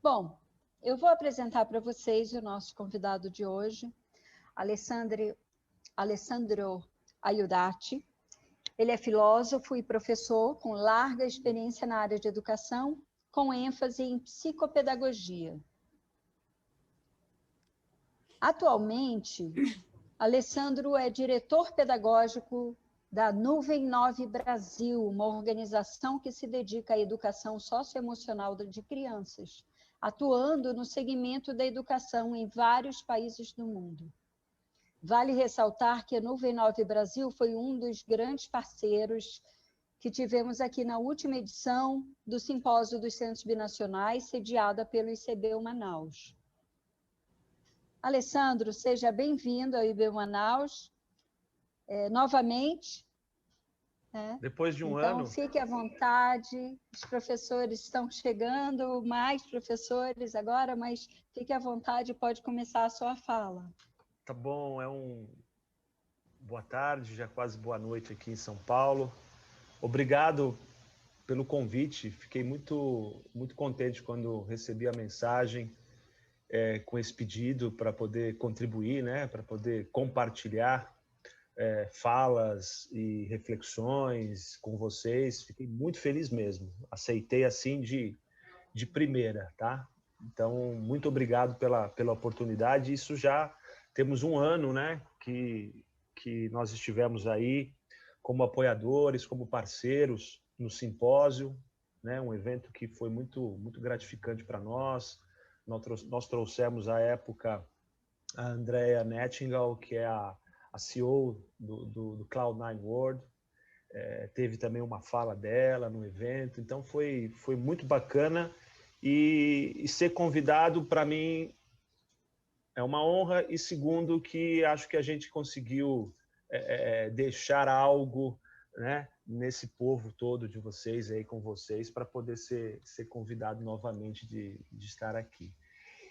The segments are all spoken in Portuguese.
Bom, eu vou apresentar para vocês o nosso convidado de hoje, Alessandro Aiudati. Ele é filósofo e professor com larga experiência na área de educação, com ênfase em psicopedagogia. Atualmente, Alessandro é diretor pedagógico da Nuvem 9 Brasil, uma organização que se dedica à educação socioemocional de crianças, atuando no segmento da educação em vários países do mundo. Vale ressaltar que a Nuvem 9 Brasil foi um dos grandes parceiros que tivemos aqui na última edição do Simpósio dos Centros Binacionais, sediada pelo ICB Manaus. Alessandro, seja bem-vindo ao ICB Manaus, novamente. Depois de um ano. Então, fique à vontade, os professores estão chegando, mais professores agora, mas fique à vontade, pode começar a sua fala. Tá bom, boa tarde, já quase boa noite aqui em São Paulo. Obrigado pelo convite, fiquei muito contente quando recebi a mensagem com esse pedido para poder contribuir, né, para poder compartilhar falas e reflexões com vocês. Fiquei muito feliz mesmo, aceitei assim de primeira, tá? Então, muito obrigado pela oportunidade. Isso já temos um ano, né, que nós estivemos aí como apoiadores, como parceiros no simpósio, né, um evento que foi muito gratificante para nós. Nós trouxemos à época a Andrea Nettingall, que é a CEO do Cloud9 World, teve também uma fala dela no evento, então foi muito bacana, e ser convidado para mim é uma honra, e segundo que acho que a gente conseguiu deixar algo, né, nesse povo todo de vocês, aí com vocês, para poder ser convidado novamente de estar aqui.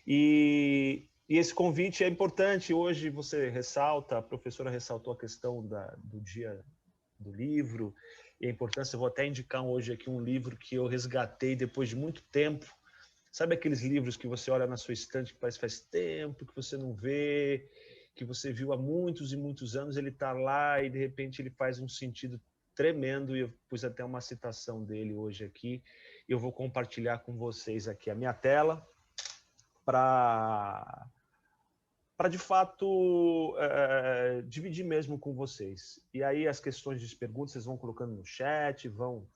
E esse convite é importante. Hoje você ressalta, a professora ressaltou a questão do dia do livro e a importância. Eu vou até indicar hoje aqui um livro que eu resgatei depois de muito tempo. Sabe aqueles livros que você olha na sua estante que parece que faz tempo que você não vê, que você viu há muitos e muitos anos, ele está lá e de repente ele faz um sentido tremendo, e eu pus até uma citação dele hoje aqui. Eu vou compartilhar com vocês aqui a minha tela para de fato dividir mesmo com vocês. E aí as questões de perguntas vocês vão colocando no chat, vão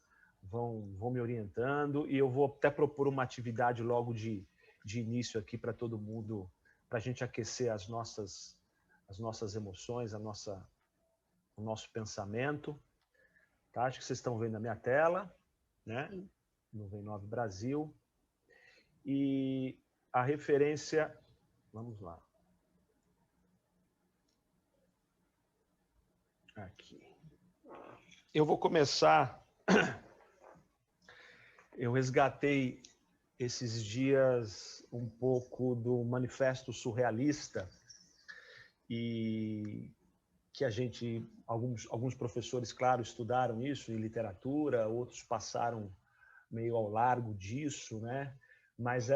me orientando, e eu vou até propor uma atividade logo de início aqui para todo mundo, para a gente aquecer as nossas emoções, o nosso pensamento. Tá? Acho que vocês estão vendo a minha tela, né? Nuvem 9 Brasil. E a referência, vamos lá. Aqui. Eu vou começar. Eu resgatei esses dias um pouco do Manifesto Surrealista, e que alguns professores, claro, estudaram isso em literatura, outros passaram meio ao largo disso, né? Mas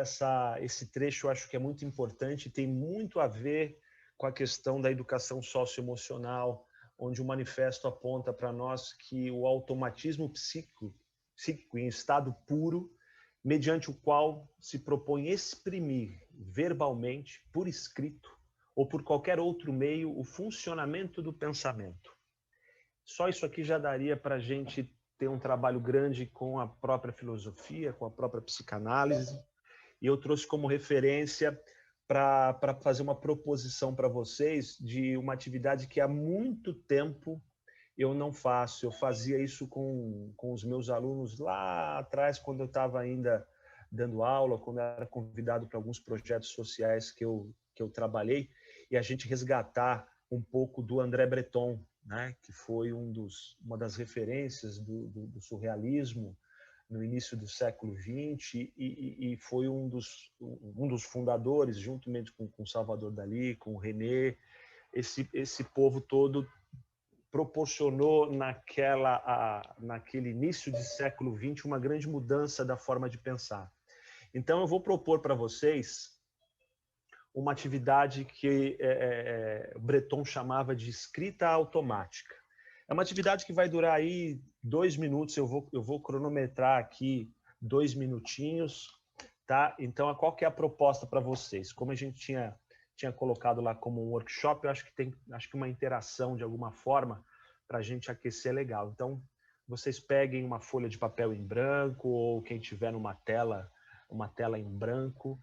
esse trecho eu acho que é muito importante, tem muito a ver com a questão da educação socioemocional, onde o manifesto aponta para nós que o automatismo psíquico em estado puro, mediante o qual se propõe exprimir verbalmente, por escrito, ou por qualquer outro meio, o funcionamento do pensamento. Só isso aqui já daria para a gente ter um trabalho grande com a própria filosofia, com a própria psicanálise, e eu trouxe como referência para fazer uma proposição para vocês de uma atividade que há muito tempo eu não faço. Eu fazia isso com os meus alunos lá atrás, quando eu estava ainda dando aula, quando eu era convidado para alguns projetos sociais que eu trabalhei, e a gente resgatar um pouco do André Breton, né, que foi uma das referências do surrealismo no início do século XX, e foi um dos fundadores, juntamente com Salvador Dalí, com René. Esse povo todo proporcionou naquele início de século XX uma grande mudança da forma de pensar. Então, eu vou propor para vocês uma atividade que Breton chamava de escrita automática. É uma atividade que vai durar aí 2 minutos, eu vou cronometrar aqui 2 minutinhos, tá? Então, qual que é a proposta para vocês? Como a gente tinha colocado lá como um workshop, eu acho que uma interação de alguma forma para a gente aquecer legal. Então, vocês peguem uma folha de papel em branco ou quem tiver uma tela em branco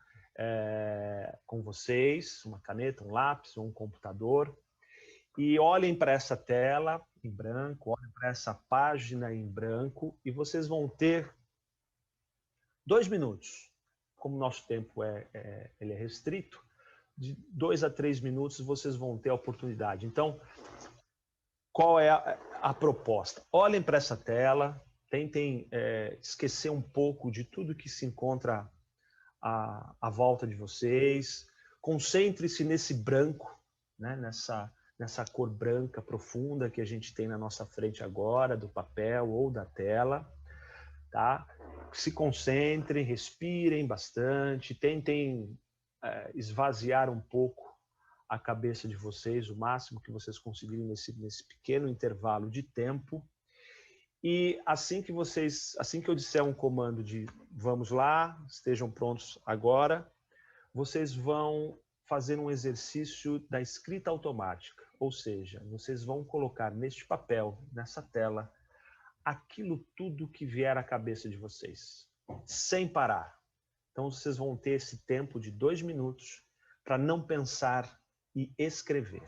com vocês, uma caneta, um lápis ou um computador, e olhem para essa tela em branco, olhem para essa página em branco e vocês vão ter 2 minutos. Como o nosso tempo ele é restrito, de 2 a 3 minutos vocês vão ter a oportunidade. Então, qual é a proposta? Olhem para essa tela, tentem esquecer um pouco de tudo que se encontra à volta de vocês, concentre-se nesse branco, né? nessa cor branca profunda que a gente tem na nossa frente agora, do papel ou da tela, tá? Se concentrem, respirem bastante, tentem esvaziar um pouco a cabeça de vocês, o máximo que vocês conseguirem nesse pequeno intervalo de tempo. E assim que eu disser um comando de vamos lá, estejam prontos agora, vocês vão fazer um exercício da escrita automática, ou seja, vocês vão colocar neste papel, nessa tela, aquilo tudo que vier à cabeça de vocês, sem parar. Então vocês vão ter esse tempo de 2 minutos para não pensar e escrever.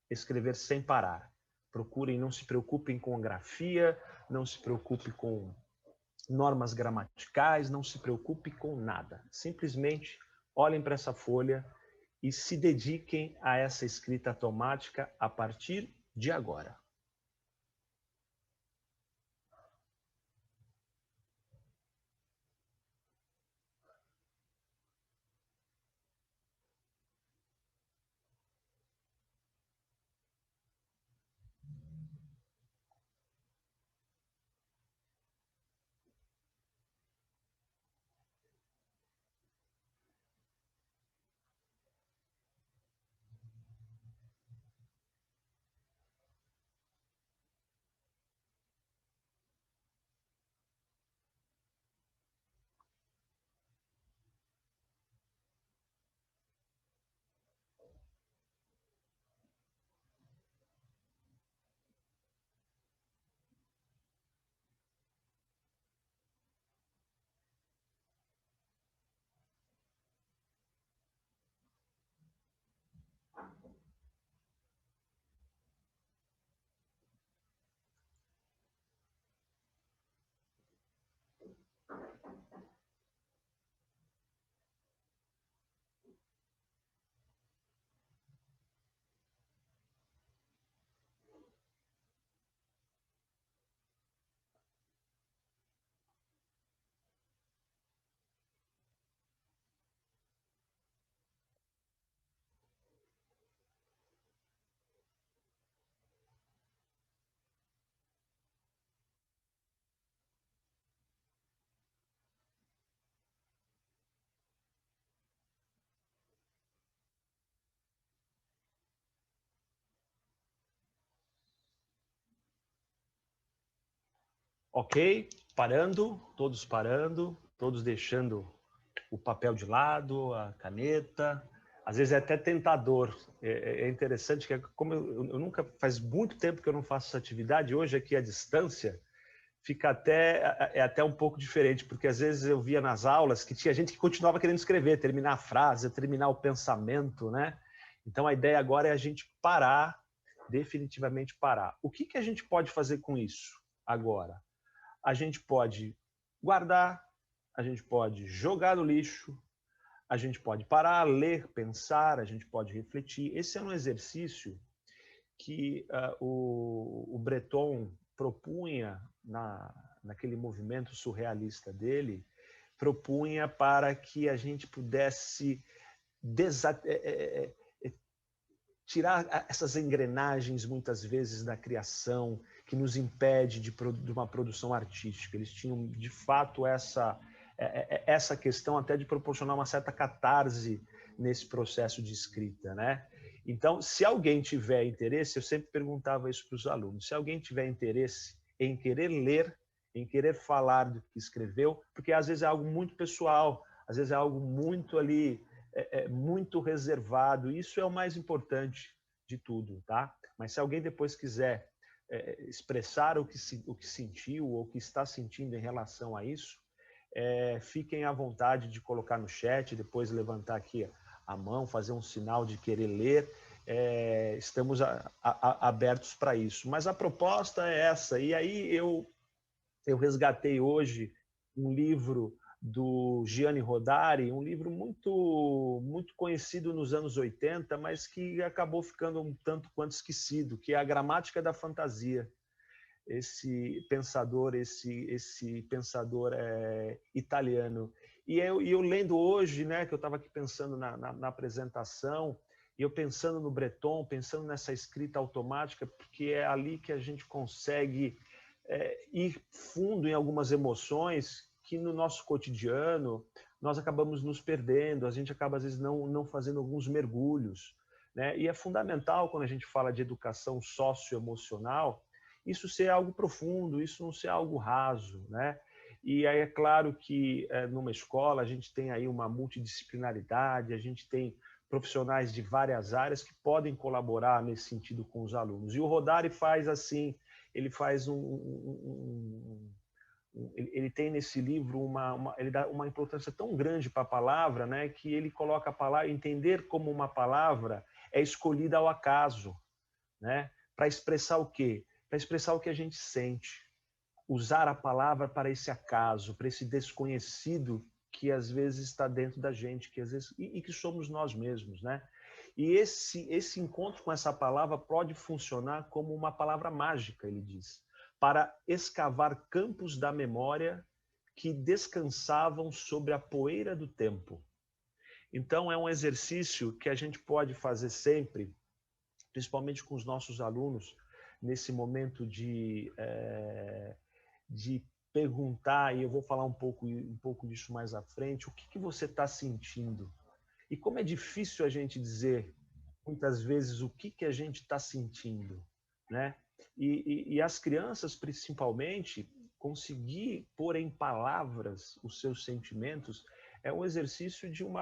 Escrever sem parar. Procurem, não se preocupem com grafia, não se preocupe com normas gramaticais, não se preocupe com nada. Simplesmente olhem para essa folha e se dediquem a essa escrita automática a partir de agora. Ok? Parando, todos deixando o papel de lado, a caneta. Às vezes é até tentador. É interessante que, como eu nunca, faz muito tempo que eu não faço essa atividade, hoje aqui à distância, fica até um pouco diferente, porque às vezes eu via nas aulas que tinha gente que continuava querendo escrever, terminar a frase, terminar o pensamento, né? Então a ideia agora é a gente parar, definitivamente parar. O que a gente pode fazer com isso agora? A gente pode guardar, a gente pode jogar no lixo, a gente pode parar, ler, pensar, a gente pode refletir. Esse é um exercício que o Breton propunha naquele movimento surrealista dele, propunha para que a gente pudesse tirar essas engrenagens, muitas vezes, da criação, que nos impede de uma produção artística. Eles tinham, de fato, essa essa questão até de proporcionar uma certa catarse nesse processo de escrita, né? Então, se alguém tiver interesse, eu sempre perguntava isso para os alunos, se alguém tiver interesse em querer ler, em querer falar do que escreveu, porque às vezes é algo muito pessoal, às vezes é algo muito ali, muito reservado, isso é o mais importante de tudo, tá? Mas se alguém depois quiser expressar o que sentiu ou o que está sentindo em relação a isso, fiquem à vontade de colocar no chat, depois levantar aqui a mão, fazer um sinal de querer ler. Estamos abertos para isso. Mas a proposta é essa. E aí eu resgatei hoje um livro do Gianni Rodari, um livro muito conhecido nos anos 80, mas que acabou ficando um tanto quanto esquecido, que é A Gramática da Fantasia. Esse pensador italiano. E eu lendo hoje, né, que eu estava aqui pensando na apresentação, e eu pensando no Breton, pensando nessa escrita automática, porque é ali que a gente consegue ir fundo em algumas emoções que no nosso cotidiano nós acabamos nos perdendo, a gente acaba às vezes não fazendo alguns mergulhos, né? E é fundamental quando a gente fala de educação socioemocional, isso ser algo profundo, isso não ser algo raso, né? E aí é claro que numa escola a gente tem aí uma multidisciplinaridade, a gente tem profissionais de várias áreas que podem colaborar nesse sentido com os alunos. E o Rodari faz assim, ele faz ele tem nesse livro ele dá uma importância tão grande para a palavra, né, que ele coloca a palavra, entender como uma palavra é escolhida ao acaso, né, para expressar o quê? Para expressar o que a gente sente. Usar a palavra para esse acaso, para esse desconhecido que às vezes está dentro da gente, que às vezes e que somos nós mesmos, né? E esse encontro com essa palavra pode funcionar como uma palavra mágica, ele diz, para escavar campos da memória que descansavam sobre a poeira do tempo. Então é um exercício que a gente pode fazer sempre, principalmente com os nossos alunos, nesse momento de perguntar, e eu vou falar um pouco disso mais à frente, o que você está sentindo? E como é difícil a gente dizer, muitas vezes, o que a gente está sentindo, né? E as crianças, principalmente, conseguir pôr em palavras os seus sentimentos é um exercício de um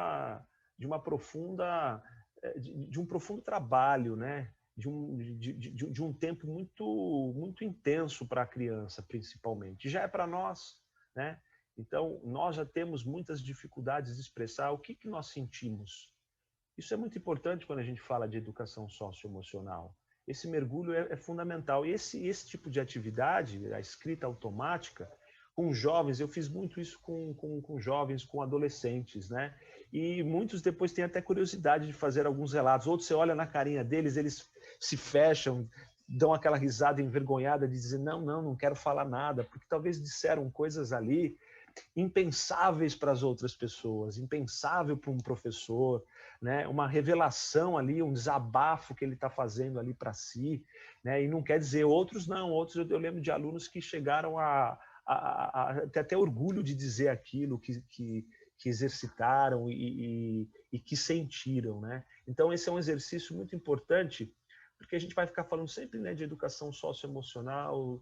profundo trabalho, né? De um tempo muito intenso para a criança, principalmente. Já é para nós, né? Então, nós já temos muitas dificuldades de expressar o que nós sentimos. Isso é muito importante quando a gente fala de educação socioemocional. Esse mergulho é fundamental. E esse tipo de atividade, a escrita automática, com jovens, eu fiz muito isso com jovens, com adolescentes, né? E muitos depois têm até curiosidade de fazer alguns relatos. Outros, você olha na carinha deles, eles se fecham, dão aquela risada envergonhada de dizer não quero falar nada, porque talvez disseram coisas ali impensáveis para as outras pessoas, impensável para um professor, né? Uma revelação ali, um desabafo que ele está fazendo ali para si, né? E não quer dizer outros não, outros eu lembro de alunos que chegaram a ter até orgulho de dizer aquilo que exercitaram e que sentiram, né? Então esse é um exercício muito importante, porque a gente vai ficar falando sempre, né, de educação socioemocional,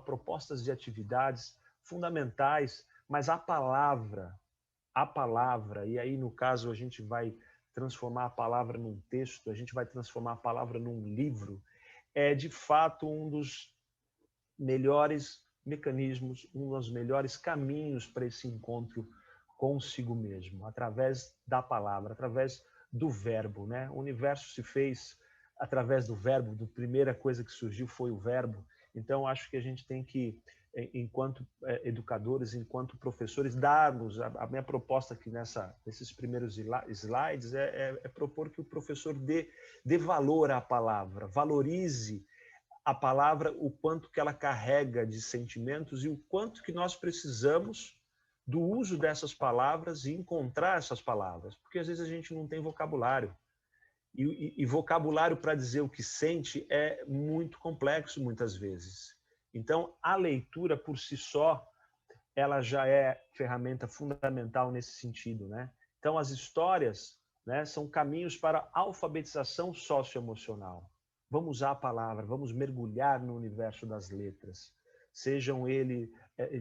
propostas de atividades fundamentais, mas a palavra, e aí no caso a gente vai transformar a palavra num texto, a gente vai transformar a palavra num livro, é de fato um dos melhores mecanismos, um dos melhores caminhos para esse encontro consigo mesmo, através da palavra, através do verbo, né? O universo se fez através do verbo, a primeira coisa que surgiu foi o verbo. Então acho que a gente tem que, enquanto educadores, enquanto professores, darmos a minha proposta aqui nesses primeiros slides é propor que o professor dê valor à palavra, valorize a palavra, o quanto que ela carrega de sentimentos e o quanto que nós precisamos do uso dessas palavras e encontrar essas palavras, porque às vezes a gente não tem vocabulário. E vocabulário para dizer o que sente é muito complexo muitas vezes. Então, a leitura por si só ela já é ferramenta fundamental nesse sentido, né? Então, as histórias, né, são caminhos para a alfabetização socioemocional. Vamos usar a palavra, vamos mergulhar no universo das letras, sejam ele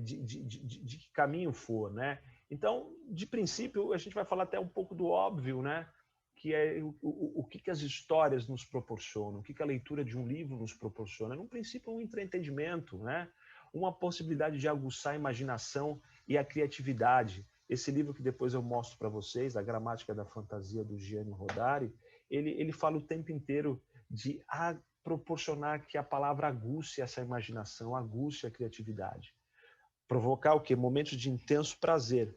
de que caminho for, né? Então, de princípio, a gente vai falar até um pouco do óbvio, né? Que é o que as histórias nos proporcionam, o que a leitura de um livro nos proporciona. No princípio, um entretenimento, né? Uma possibilidade de aguçar a imaginação e a criatividade. Esse livro que depois eu mostro para vocês, A Gramática da Fantasia, do Gianni Rodari, ele fala o tempo inteiro de proporcionar que a palavra aguce essa imaginação, aguce a criatividade. Provocar o quê? Momentos de intenso prazer.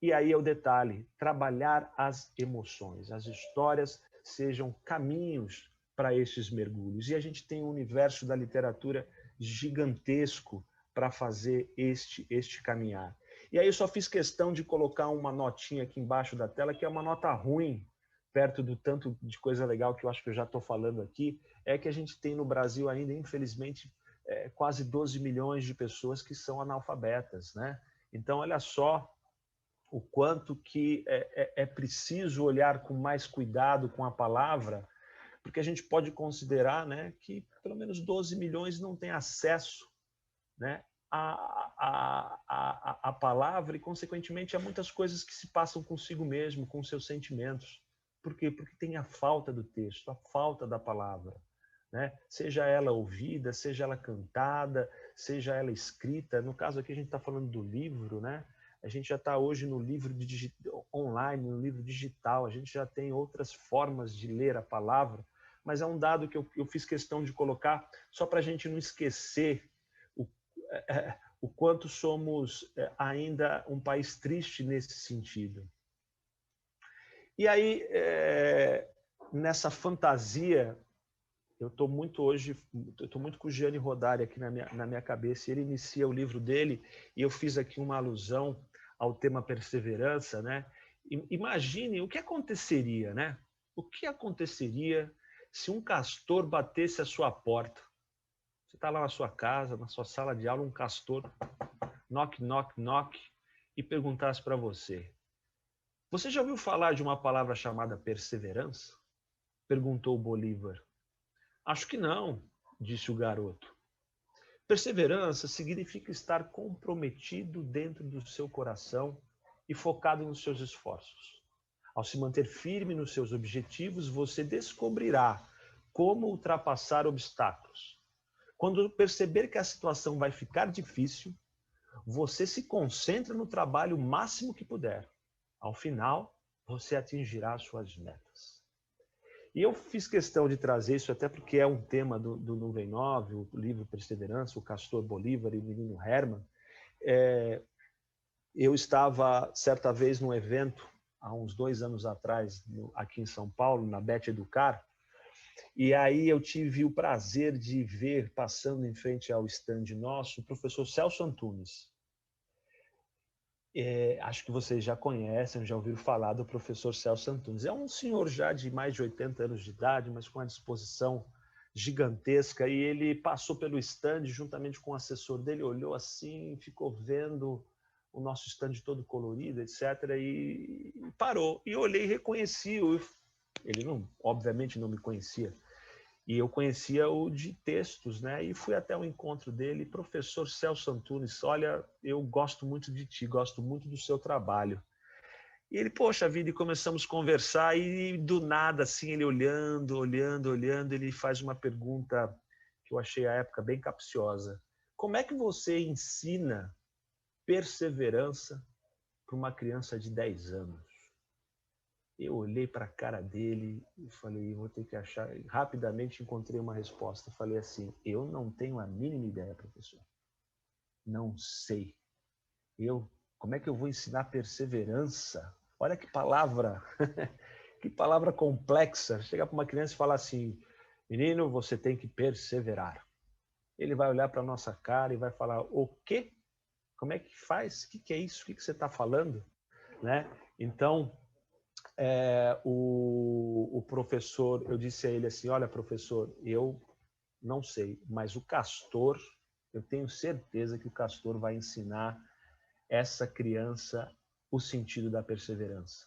E aí é o detalhe, trabalhar as emoções. As histórias sejam caminhos para esses mergulhos. E a gente tem um universo da literatura gigantesco para fazer este caminhar. E aí eu só fiz questão de colocar uma notinha aqui embaixo da tela, que é uma nota ruim, perto do tanto de coisa legal que eu acho que eu já estou falando aqui, é que a gente tem no Brasil ainda, infelizmente, quase 12 milhões de pessoas que são analfabetas, né? Então, olha só o quanto que é preciso olhar com mais cuidado com a palavra, porque a gente pode considerar, né, que pelo menos 12 milhões não têm acesso, né, a palavra e, consequentemente, a muitas coisas que se passam consigo mesmo, com seus sentimentos. Por quê? Porque tem a falta do texto, a falta da palavra, né? Seja ela ouvida, seja ela cantada, seja ela escrita. No caso aqui a gente está falando do livro, né? A gente já está hoje no livro online, no livro digital, a gente já tem outras formas de ler a palavra, mas é um dado que eu fiz questão de colocar só para a gente não esquecer o quanto somos ainda um país triste nesse sentido. E aí, nessa fantasia, eu estou muito com o Gianni Rodari aqui na minha cabeça, ele inicia o livro dele, e eu fiz aqui uma alusão ao tema perseverança, né? Imagine o que aconteceria, né? O que aconteceria se um castor batesse a sua porta? Você está lá na sua casa, na sua sala de aula, um castor, knock, knock, knock, e perguntasse para você: você já ouviu falar de uma palavra chamada perseverança? Perguntou Bolívar. Acho que não, disse o garoto. Perseverança significa estar comprometido dentro do seu coração e focado nos seus esforços. Ao se manter firme nos seus objetivos, você descobrirá como ultrapassar obstáculos. Quando perceber que a situação vai ficar difícil, você se concentra no trabalho o máximo que puder. Ao final, você atingirá suas metas. E eu fiz questão de trazer isso até porque é um tema do Nuvem 9, o livro Perseverança, o Castor Bolívar e o menino Herman. Eu estava, certa vez, num evento, há uns 2 anos atrás, aqui em São Paulo, na Bet Educar, e aí eu tive o prazer de ver, passando em frente ao stand nosso, o professor Celso Antunes. Acho que vocês já conhecem, já ouviram falar do professor Celso Antunes. É um senhor já de mais de 80 anos de idade, mas com uma disposição gigantesca, e ele passou pelo stand juntamente com o assessor dele, olhou assim, ficou vendo o nosso stand todo colorido, etc., e parou. E eu olhei e reconheci. Ele, não, obviamente, não me conhecia. E eu conhecia o de textos, né? E fui até o encontro dele, professor Celso Antunes, olha, eu gosto muito de ti, gosto muito do seu trabalho. E ele, poxa vida, e começamos a conversar, e do nada, assim, ele olhando, ele faz uma pergunta que eu achei à época bem capciosa. Como é que você ensina perseverança para uma criança de 10 anos? Eu olhei para a cara dele e falei, vou ter que achar. Rapidamente encontrei uma resposta. Falei assim, eu não tenho a mínima ideia, professor. Não sei. Como é que eu vou ensinar perseverança? Olha que palavra, que palavra complexa. Chegar para uma criança e falar assim, menino, você tem que perseverar. Ele vai olhar para a nossa cara e vai falar, o quê? Como é que faz? O que é isso? O que você está falando? Né? Então, o professor, eu disse a ele assim, olha, professor, eu não sei, mas o Castor, eu tenho certeza que o Castor vai ensinar essa criança o sentido da perseverança.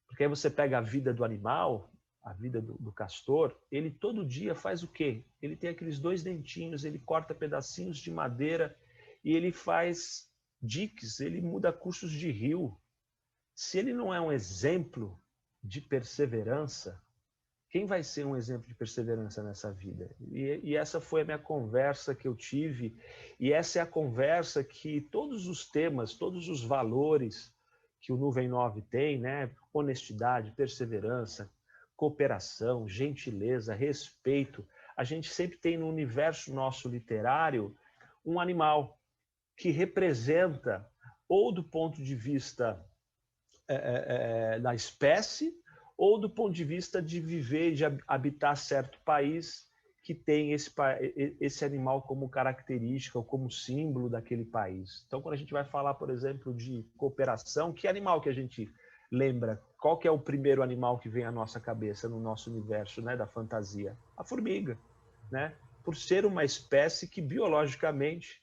Porque aí você pega a vida do animal, a vida do castor, ele todo dia faz o quê? Ele tem aqueles 2 dentinhos, ele corta pedacinhos de madeira e ele faz diques, ele muda cursos de rio. Se ele não é um exemplo de perseverança, quem vai ser um exemplo de perseverança nessa vida? E essa foi a minha conversa que eu tive, e essa é a conversa que todos os temas, todos os valores que o Nuvem 9 tem, né? Honestidade, perseverança, cooperação, gentileza, respeito. A gente sempre tem no universo nosso literário um animal que representa, ou do ponto de vista da espécie, ou do ponto de vista de viver, de habitar certo país que tem esse animal como característica ou como símbolo daquele país. Então, quando a gente vai falar, por exemplo, de cooperação, que animal que a gente lembra? Qual que é o primeiro animal que vem à nossa cabeça no nosso universo, né, da fantasia? A formiga, né? Por ser uma espécie que biologicamente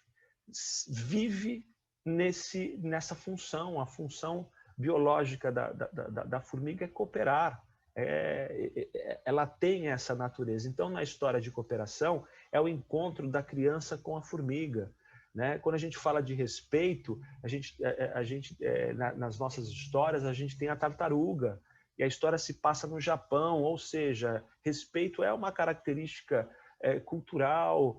vive nessa função, a função biológica da formiga é cooperar. Ela tem essa natureza. Então, na história de cooperação, é o encontro da criança com a formiga. Né? Quando a gente fala de respeito, nas nossas histórias, a gente tem a tartaruga, e a história se passa no Japão, ou seja, respeito é uma característica cultural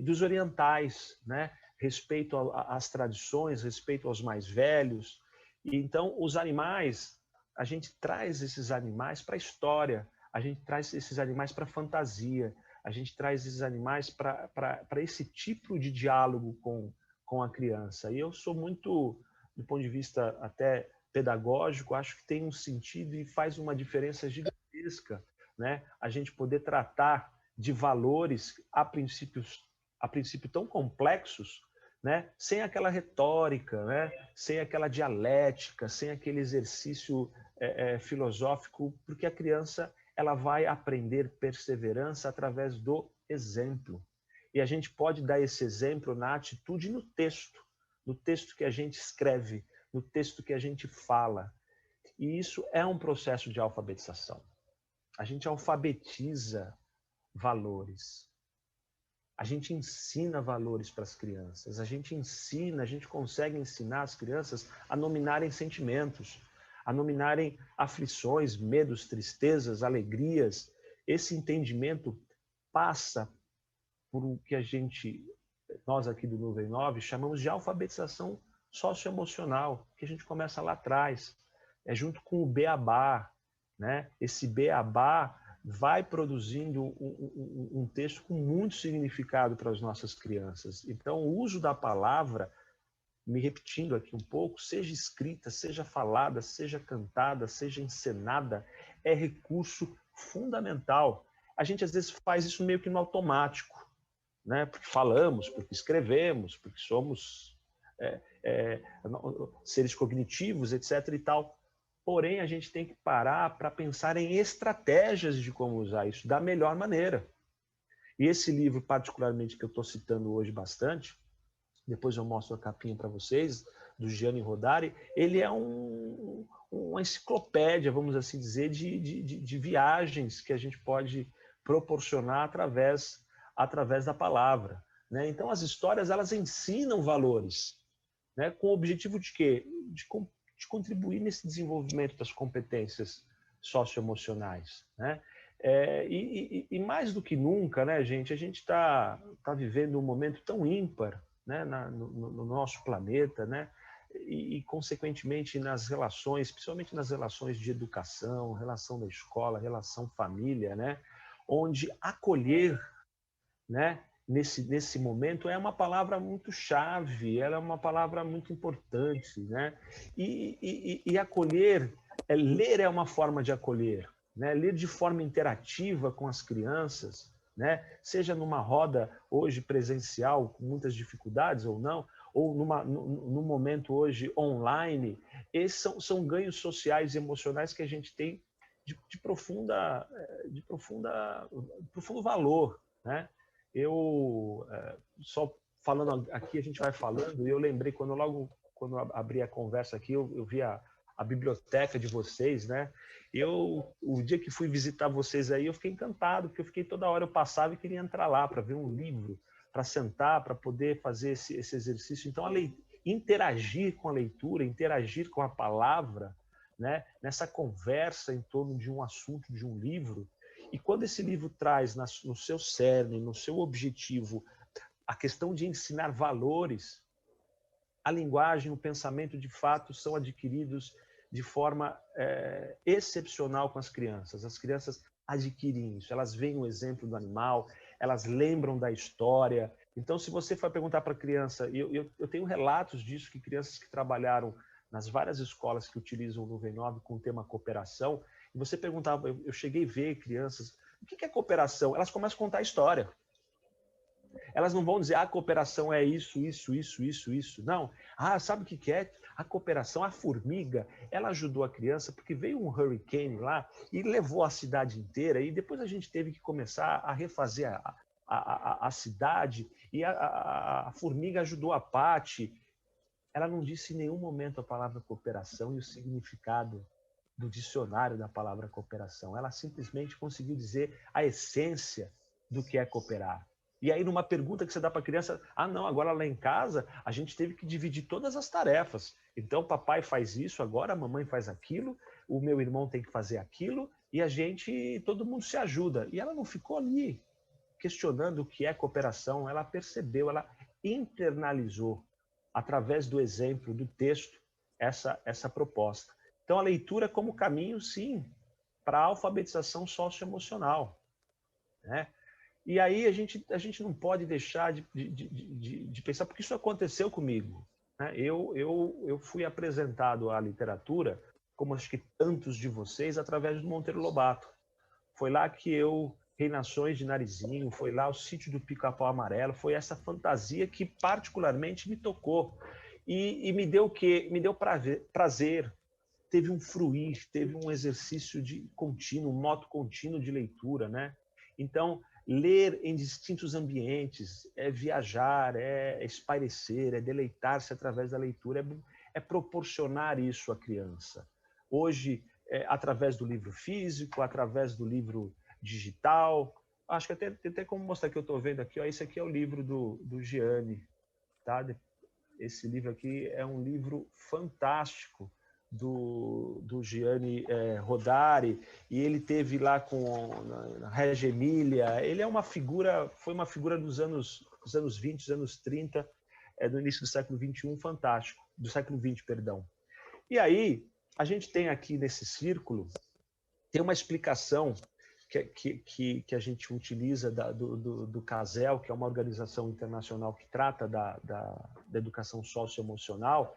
dos orientais, né? Respeito às tradições, respeito aos mais velhos. E então, os animais, a gente traz esses animais para a história, a gente traz esses animais para a fantasia, a gente traz esses animais para esse tipo de diálogo com a criança. E eu sou muito, do ponto de vista até pedagógico, acho que tem um sentido e faz uma diferença gigantesca, né? A gente poder tratar de valores a princípio tão complexos, né? Sem aquela retórica, né? Sem aquela dialética, sem aquele exercício filosófico, porque a criança ela vai aprender perseverança através do exemplo. E a gente pode dar esse exemplo na atitude e no texto que a gente escreve, no texto que a gente fala. E isso é um processo de alfabetização. A gente alfabetiza valores. A gente ensina valores para as crianças, a gente consegue ensinar as crianças a nominarem sentimentos, a nominarem aflições, medos, tristezas, alegrias. Esse entendimento passa por o que nós aqui do Nuvem 9, chamamos de alfabetização socioemocional, que a gente começa lá atrás, junto com o beabá, né? Esse beabá vai produzindo um texto com muito significado para as nossas crianças. Então, o uso da palavra, me repetindo aqui um pouco, seja escrita, seja falada, seja cantada, seja encenada, é recurso fundamental. A gente, às vezes, faz isso meio que no automático, né? Porque falamos, porque escrevemos, porque somos seres cognitivos, etc. e tal. Porém, a gente tem que parar para pensar em estratégias de como usar isso da melhor maneira. E esse livro, particularmente, que eu estou citando hoje bastante, depois eu mostro a capinha para vocês, do Gianni Rodari, ele é uma enciclopédia, vamos assim dizer, de viagens que a gente pode proporcionar através da palavra. Né? Então, as histórias, elas ensinam valores, né? Com o objetivo de quê? De contribuir nesse desenvolvimento das competências socioemocionais, né? E mais do que nunca, né, gente, a gente está vivendo um momento tão ímpar, né, no nosso planeta, né? E, consequentemente, nas relações, principalmente nas relações de educação, relação da escola, relação família, né? Onde acolher, né? Nesse momento é uma palavra muito chave, ela é uma palavra muito importante, né? E acolher, ler é uma forma de acolher, né? Ler de forma interativa com as crianças, né? Seja numa roda hoje presencial com muitas dificuldades ou não, ou num momento hoje online, esses são ganhos sociais e emocionais que a gente tem de profundo valor, né? Eu só falando aqui, a gente vai falando, e eu lembrei quando abri a conversa aqui, eu vi a biblioteca de vocês, né? O dia que fui visitar vocês aí, eu fiquei encantado, porque toda hora eu passava e queria entrar lá para ver um livro, para sentar, para poder fazer esse exercício. Então, interagir com a leitura, interagir com a palavra, né? Nessa conversa em torno de um assunto, de um livro, e quando esse livro traz no seu cerne, no seu objetivo, a questão de ensinar valores, a linguagem, o pensamento, de fato, são adquiridos de forma excepcional com as crianças. As crianças adquirem isso, elas veem o exemplo do animal, elas lembram da história. Então, se você for perguntar para a criança, eu tenho relatos disso, que crianças que trabalharam nas várias escolas que utilizam o Nuvem 9 com o tema cooperação, e você perguntava, eu cheguei a ver crianças, o que é cooperação? Elas começam a contar a história. Elas não vão dizer, a cooperação é isso, isso, isso, isso, isso. Não. Sabe o que é? A cooperação, a formiga, ela ajudou a criança porque veio um hurricane lá e levou a cidade inteira, e depois a gente teve que começar a refazer a cidade, e a formiga ajudou a Patty. Ela não disse em nenhum momento a palavra cooperação e o significado do dicionário da palavra cooperação. Ela simplesmente conseguiu dizer a essência do que é cooperar. E aí, numa pergunta que você dá para a criança, não, agora lá em casa a gente teve que dividir todas as tarefas. Então, papai faz isso, agora a mamãe faz aquilo, o meu irmão tem que fazer aquilo, e todo mundo se ajuda. E ela não ficou ali questionando o que é cooperação, ela percebeu, ela internalizou, através do exemplo, do texto, essa proposta. Então, a leitura como caminho, sim, para a alfabetização socioemocional, né? E aí a gente não pode deixar de pensar, porque isso aconteceu comigo, né? Eu fui apresentado à literatura, como acho que tantos de vocês, através do Monteiro Lobato. Foi lá que Reinações de Narizinho, foi lá o Sítio do Pica-Pau Amarelo, foi essa fantasia que particularmente me tocou. E me deu o quê? Me deu prazer. Teve um fruir, teve um exercício contínuo, um moto contínuo de leitura, né? Então, ler em distintos ambientes, é viajar, é espairecer, é deleitar-se através da leitura, é proporcionar isso à criança. Hoje, através do livro físico, através do livro digital, acho que até como mostrar que eu estou vendo aqui, esse aqui é o livro do Gianni, tá? Esse livro aqui é um livro fantástico do Gianni Rodari, e ele teve lá com a Regia Emília. Ele é foi uma figura dos anos 20, dos anos 30, do início do século 21, fantástico, do século 20, perdão. E aí, a gente tem aqui nesse círculo, tem uma explicação que a gente utiliza do CASEL, que é uma organização internacional que trata da educação socioemocional,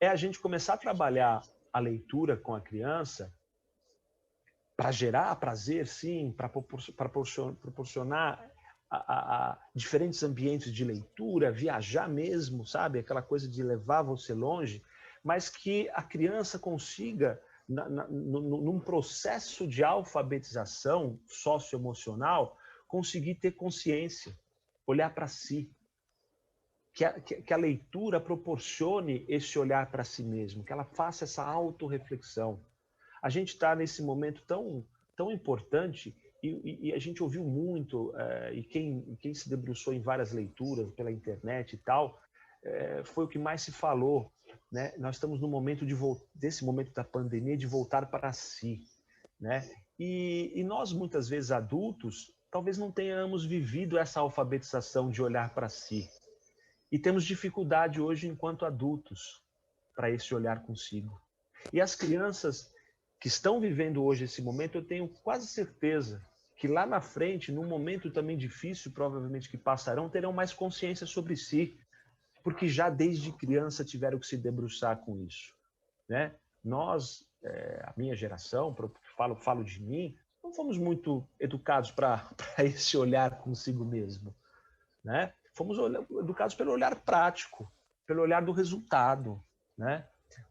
é a gente começar a trabalhar a leitura com a criança para gerar prazer, sim, para proporcionar a diferentes ambientes de leitura, viajar mesmo, sabe? Aquela coisa de levar você longe, mas que a criança consiga, num processo de alfabetização socioemocional, conseguir ter consciência, olhar para si. Que a leitura proporcione esse olhar para si mesmo, que ela faça essa autorreflexão. A gente está nesse momento tão importante, e a gente ouviu muito, e quem se debruçou em várias leituras pela internet e tal, foi o que mais se falou, né? Nós estamos no momento desse momento da pandemia, de voltar para si, né? E nós, muitas vezes, adultos, talvez não tenhamos vivido essa alfabetização de olhar para si. E temos dificuldade hoje, enquanto adultos, para esse olhar consigo. E as crianças que estão vivendo hoje esse momento, eu tenho quase certeza que lá na frente, num momento também difícil, provavelmente que passarão, terão mais consciência sobre si, porque já desde criança tiveram que se debruçar com isso, né? Nós, a minha geração, falo de mim, não fomos muito educados para esse olhar consigo mesmo, né? Fomos educados pelo olhar prático, pelo olhar do resultado, né?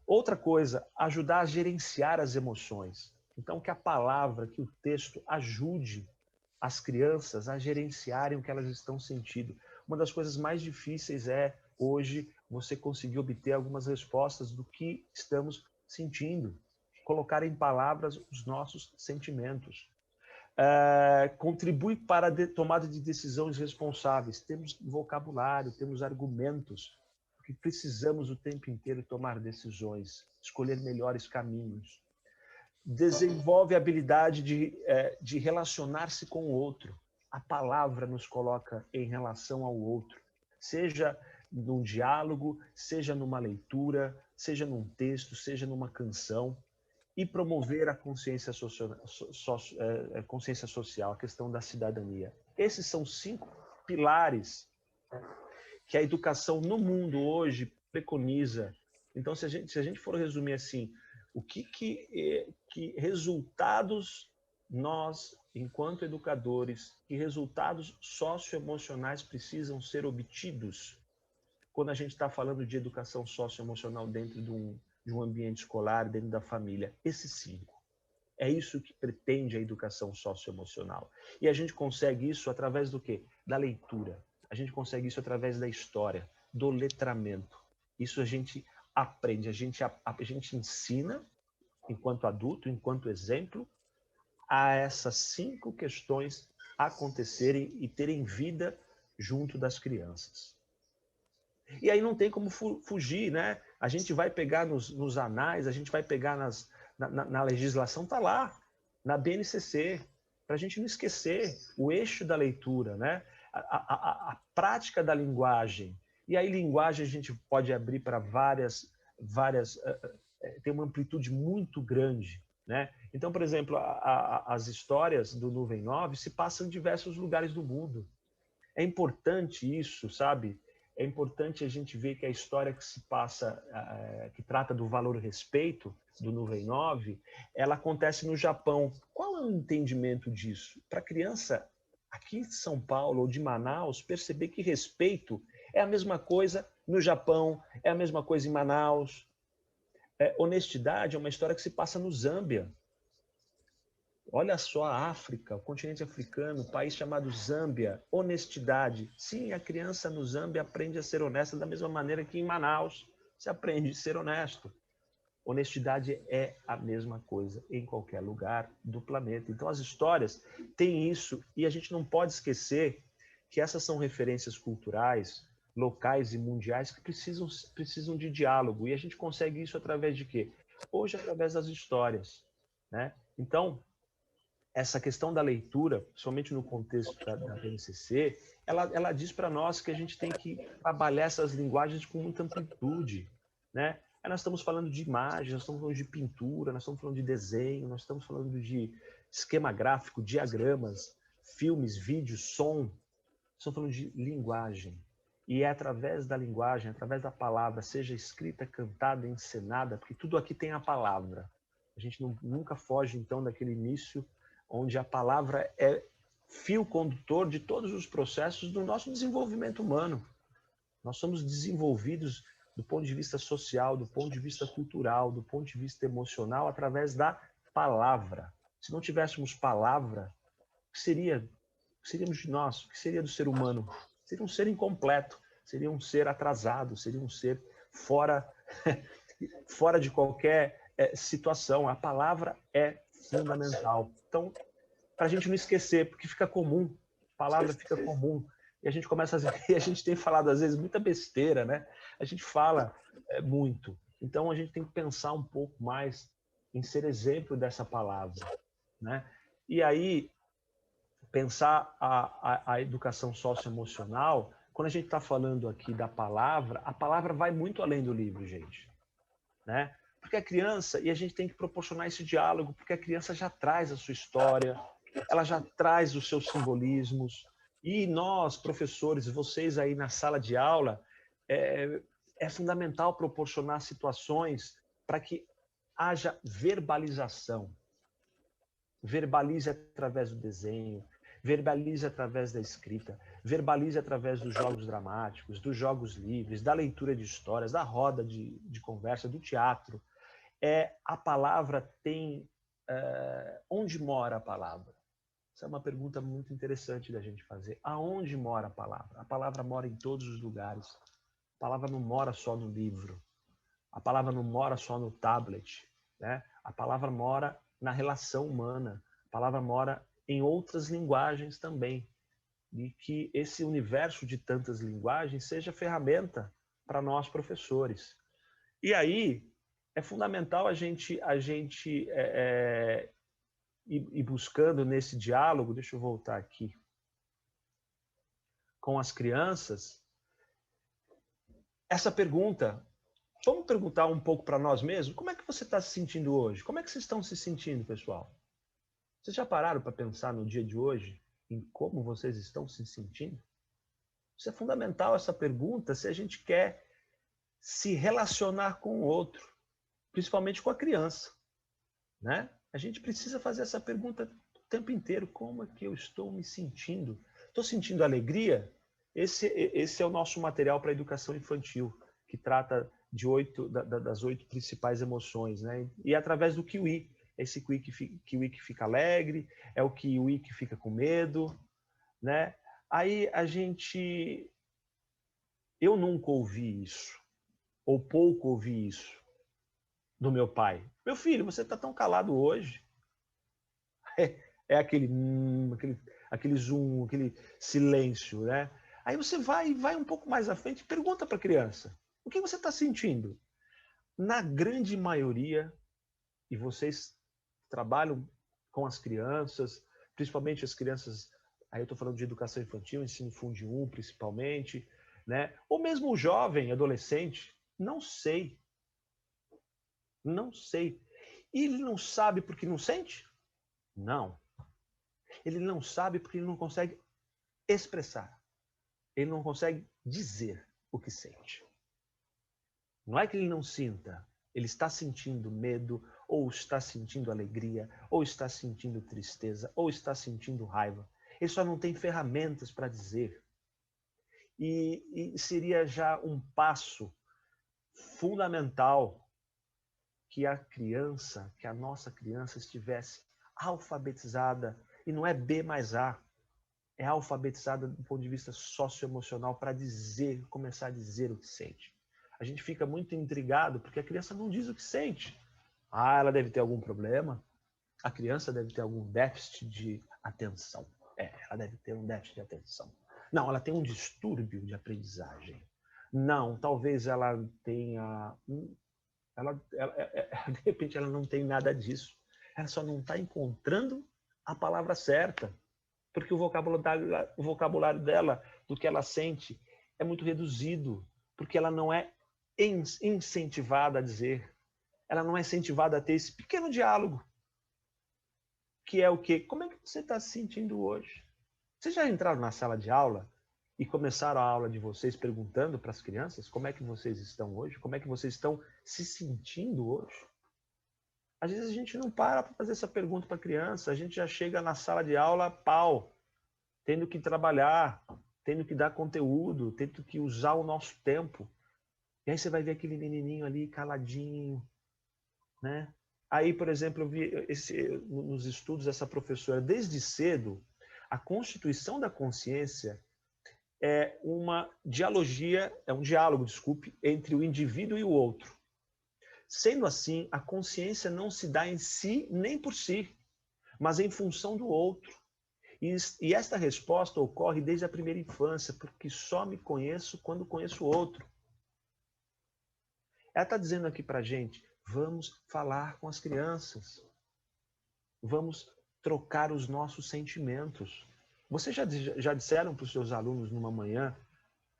Outra coisa, ajudar a gerenciar as emoções. Então, que a palavra, que o texto ajude as crianças a gerenciarem o que elas estão sentindo. uma das coisas mais difíceis é, hoje, você conseguir obter algumas respostas do que estamos sentindo, colocar em palavras os nossos sentimentos. Contribui para a tomada de decisões responsáveis. Temos vocabulário, temos argumentos, porque precisamos o tempo inteiro tomar decisões, escolher melhores caminhos. Desenvolve a habilidade de relacionar-se com o outro. A palavra nos coloca em relação ao outro, seja num diálogo, seja numa leitura, seja num texto, seja numa canção. E promover a consciência social, a questão da cidadania. Esses são 5 pilares que a educação no mundo hoje preconiza. Então, se a gente for resumir assim, o que resultados nós, enquanto educadores, que resultados socioemocionais precisam ser obtidos quando a gente está falando de educação socioemocional dentro de um ambiente escolar, dentro da família? Esses 5. É isso que pretende a educação socioemocional. E a gente consegue isso através do quê? Da leitura. A gente consegue isso através da história, do letramento. Isso a gente aprende, a gente ensina, enquanto adulto, enquanto exemplo, a essas 5 questões acontecerem e terem vida junto das crianças. E aí não tem como fugir, né? A gente vai pegar nos anais, a gente vai pegar na legislação, está lá, na BNCC, para a gente não esquecer o eixo da leitura, né? A prática da linguagem. E aí linguagem a gente pode abrir para várias tem uma amplitude muito grande, né? Então, por exemplo, as histórias do Nuvem 9 se passam em diversos lugares do mundo. É importante isso, sabe? É importante a gente ver que a história que se passa, que trata do valor e respeito, do Nuvem 9, ela acontece no Japão. Qual é o entendimento disso? Para a criança aqui de São Paulo ou de Manaus perceber que respeito é a mesma coisa no Japão, é a mesma coisa em Manaus. Honestidade é uma história que se passa no Zâmbia. Olha só a África, o continente africano, um país chamado Zâmbia. Honestidade. Sim, a criança no Zâmbia aprende a ser honesta da mesma maneira que em Manaus se aprende a ser honesto. Honestidade é a mesma coisa em qualquer lugar do planeta. Então as histórias têm isso e a gente não pode esquecer que essas são referências culturais, locais e mundiais que precisam de diálogo. E a gente consegue isso através de quê? Hoje, através das histórias, né? Então, essa questão da leitura, principalmente no contexto da BNCC, ela diz para nós que a gente tem que trabalhar essas linguagens com muita amplitude, né? Aí nós estamos falando de imagem, nós estamos falando de pintura, nós estamos falando de desenho, nós estamos falando de esquema gráfico, diagramas, filmes, vídeos, som. Estamos falando de linguagem. E é através da linguagem, através da palavra, seja escrita, cantada, encenada, porque tudo aqui tem a palavra. A gente nunca foge, então, daquele início onde a palavra é fio condutor de todos os processos do nosso desenvolvimento humano. Nós somos desenvolvidos do ponto de vista social, do ponto de vista cultural, do ponto de vista emocional, através da palavra. Se não tivéssemos palavra, o que seríamos de nós? O que seria do ser humano? Seria um ser incompleto, seria um ser atrasado, seria um ser fora de qualquer situação. A palavra é fundamental. Então, para a gente não esquecer, porque fica comum, a palavra fica comum. E a gente começa a gente tem falado às vezes muita besteira, né? A gente fala muito. Então a gente tem que pensar um pouco mais em ser exemplo dessa palavra, né? E aí pensar a educação socioemocional, quando a gente está falando aqui da palavra, a palavra vai muito além do livro, gente, né? Porque a criança, e a gente tem que proporcionar esse diálogo, porque a criança já traz a sua história, ela já traz os seus simbolismos, e nós, professores, vocês aí na sala de aula, é fundamental proporcionar situações para que haja verbalização. Verbalize através do desenho, verbalize através da escrita, verbalize através dos jogos dramáticos, dos jogos livres, da leitura de histórias, da roda de conversa, do teatro. A palavra tem... onde mora a palavra? Essa é uma pergunta muito interessante da gente fazer. Aonde mora a palavra? A palavra mora em todos os lugares. A palavra não mora só no livro. A palavra não mora só no tablet, né? A palavra mora na relação humana. A palavra mora em outras linguagens também. E que esse universo de tantas linguagens seja ferramenta para nós professores. E aí é fundamental a gente ir buscando nesse diálogo, deixa eu voltar aqui, com as crianças, essa pergunta. Vamos perguntar um pouco para nós mesmos, como é que você está se sentindo hoje? Como é que vocês estão se sentindo, pessoal? Vocês já pararam para pensar no dia de hoje, em como vocês estão se sentindo? Isso é fundamental, essa pergunta, se a gente quer se relacionar com o outro, principalmente com a criança, né? A gente precisa fazer essa pergunta o tempo inteiro, como é que eu estou me sentindo? Estou sentindo alegria? Esse é o nosso material para a educação infantil, que trata das 8 principais emoções, né? E é através do kiwi. Esse kiwi que fica alegre, é o kiwi que fica com medo, né? Aí eu nunca ouvi isso, ou pouco ouvi isso do meu pai. Meu filho, você está tão calado hoje. É aquele zoom, aquele silêncio, né? Aí você vai um pouco mais à frente e pergunta para a criança, o que você está sentindo? Na grande maioria, e vocês trabalham com as crianças, principalmente as crianças, aí eu estou falando de educação infantil, ensino Fundi 1 principalmente, né? Ou mesmo o jovem, adolescente, não sei. Não sei. E ele não sabe porque não sente? Não. Ele não sabe porque ele não consegue expressar. Ele não consegue dizer o que sente. Não é que ele não sinta. Ele está sentindo medo, ou está sentindo alegria, ou está sentindo tristeza, ou está sentindo raiva. Ele só não tem ferramentas para dizer. E seria já um passo fundamental que a nossa criança estivesse alfabetizada, e não é B mais A, é alfabetizada do ponto de vista socioemocional para começar a dizer o que sente. A gente fica muito intrigado porque a criança não diz o que sente. Ah, ela deve ter algum problema. A criança deve ter algum déficit de atenção. Ela deve ter um déficit de atenção. Não, ela tem um distúrbio de aprendizagem. Não, talvez ela tenha... de repente ela não tem nada disso. Ela só não está encontrando a palavra certa. Porque o vocabulário dela, do que ela sente, é muito reduzido. Porque ela não é incentivada a dizer. Ela não é incentivada a ter esse pequeno diálogo. Que é o quê? Como é que você está se sentindo hoje? Vocês já entraram na sala de aula e começaram a aula de vocês perguntando para as crianças como é que vocês estão hoje? Como é que vocês estão se sentindo hoje? Às vezes a gente não para fazer essa pergunta para a criança, a gente já chega na sala de aula pau, tendo que trabalhar, tendo que dar conteúdo, tendo que usar o nosso tempo. E aí você vai ver aquele menininho ali caladinho, né? Aí, por exemplo, eu vi nos estudos essa professora, desde cedo, a constituição da consciência é uma dialogia, é um diálogo, desculpe, entre o indivíduo e o outro. Sendo assim, a consciência não se dá em si nem por si, mas em função do outro. E esta resposta ocorre desde a primeira infância, porque só me conheço quando conheço o outro. Ela está dizendo aqui para a gente, vamos falar com as crianças. Vamos trocar os nossos sentimentos. Vocês já disseram para os seus alunos numa manhã,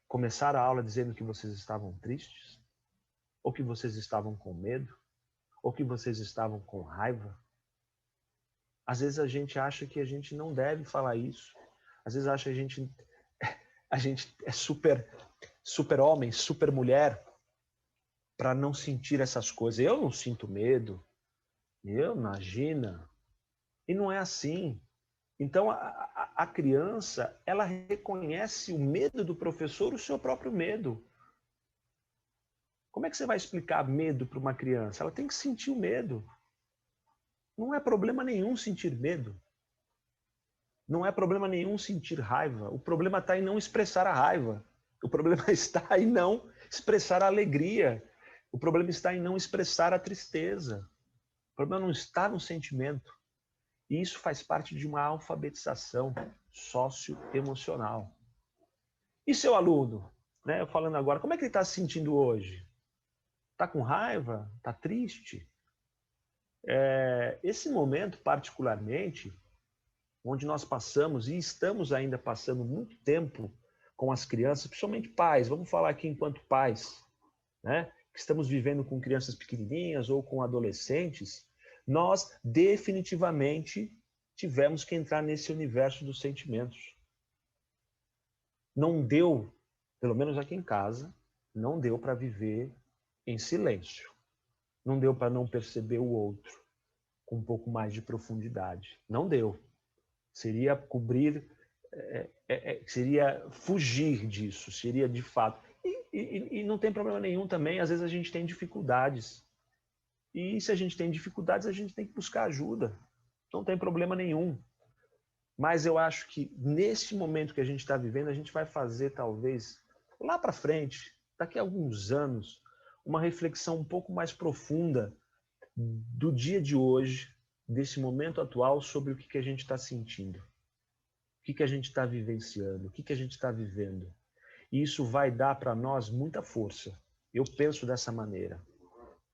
começaram a aula dizendo que vocês estavam tristes? Ou que vocês estavam com medo? Ou que vocês estavam com raiva? Às vezes a gente acha que a gente não deve falar isso. Às vezes acha que a gente é super homem, super mulher, para não sentir essas coisas. Eu não sinto medo. Eu, imagina. E não é assim. Então, a criança, ela reconhece o medo do professor, o seu próprio medo. Como é que você vai explicar medo para uma criança? Ela tem que sentir o medo. Não é problema nenhum sentir medo. Não é problema nenhum sentir raiva. O problema está em não expressar a raiva. O problema está em não expressar a alegria. O problema está em não expressar a tristeza. O problema não está no sentimento. E isso faz parte de uma alfabetização socioemocional. E seu aluno, né? Eu falando agora, como é que ele está se sentindo hoje? Está com raiva? Está triste? Esse momento, particularmente, onde nós passamos e estamos ainda passando muito tempo com as crianças, principalmente pais, vamos falar aqui enquanto pais, né? Que estamos vivendo com crianças pequenininhas ou com adolescentes, nós definitivamente tivemos que entrar nesse universo dos sentimentos. Não deu, pelo menos aqui em casa, não deu para viver em silêncio. Não deu para não perceber o outro com um pouco mais de profundidade. Não deu. Seria cobrir, seria fugir disso, seria de fato. E não tem problema nenhum também, às vezes a gente tem dificuldades. E se a gente tem dificuldades, a gente tem que buscar ajuda. Não tem problema nenhum. Mas eu acho que nesse momento que a gente está vivendo, a gente vai fazer talvez lá para frente, daqui a alguns anos, uma reflexão um pouco mais profunda do dia de hoje, desse momento atual, sobre o que a gente está sentindo, o que a gente está vivenciando, o que a gente está vivendo. E isso vai dar para nós muita força. Eu penso dessa maneira.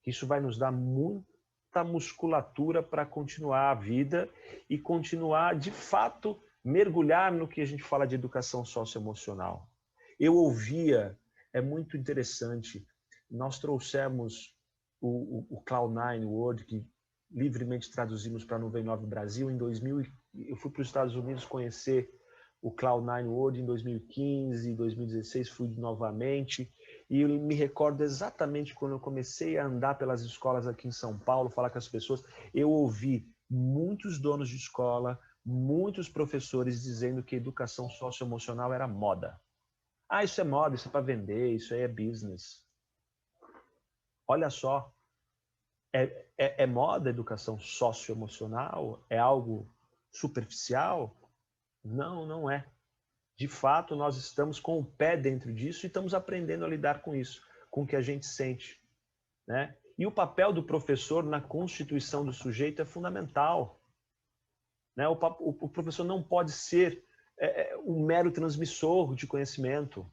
Isso vai nos dar muita musculatura para continuar a vida e continuar, de fato, mergulhar no que a gente fala de educação socioemocional. Eu ouvia, é muito interessante, nós trouxemos o Cloud9 World, que livremente traduzimos para a Nuvem 9 Brasil, em 2000. Eu fui para os Estados Unidos conhecer o Cloud9 World em 2015, 2016 fui novamente, e eu me recordo exatamente quando eu comecei a andar pelas escolas aqui em São Paulo, falar com as pessoas, eu ouvi muitos donos de escola, muitos professores dizendo que educação socioemocional era moda. Ah, isso é moda, isso é para vender, isso aí é business. Olha só, é moda a educação socioemocional? É algo superficial? Não, não é. De fato, nós estamos com o pé dentro disso e estamos aprendendo a lidar com isso, com o que a gente sente, né? E o papel do professor na constituição do sujeito é fundamental, né? O professor não pode ser um mero transmissor de conhecimento.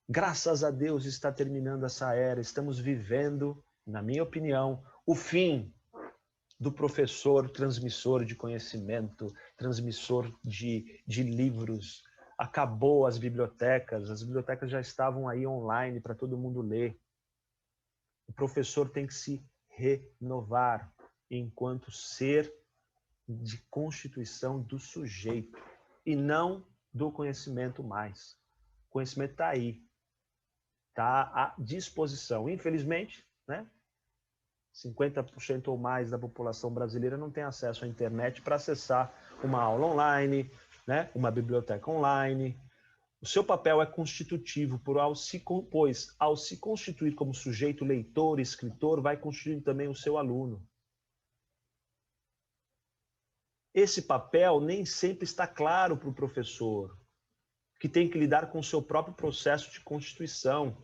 Graças a Deus está terminando essa era, estamos vivendo, na minha opinião, o fim do professor transmissor de conhecimento, transmissor de livros. Acabou as bibliotecas já estavam aí online para todo mundo ler. O professor tem que se renovar enquanto ser de constituição do sujeito e não do conhecimento mais. O conhecimento está aí, está à disposição. Infelizmente, né? 50% ou mais da população brasileira não tem acesso à internet para acessar uma aula online, né? Uma biblioteca online. O seu papel é constitutivo, pois ao se constituir como sujeito leitor, escritor, vai constituir também o seu aluno. Esse papel nem sempre está claro para o professor, que tem que lidar com o seu próprio processo de constituição,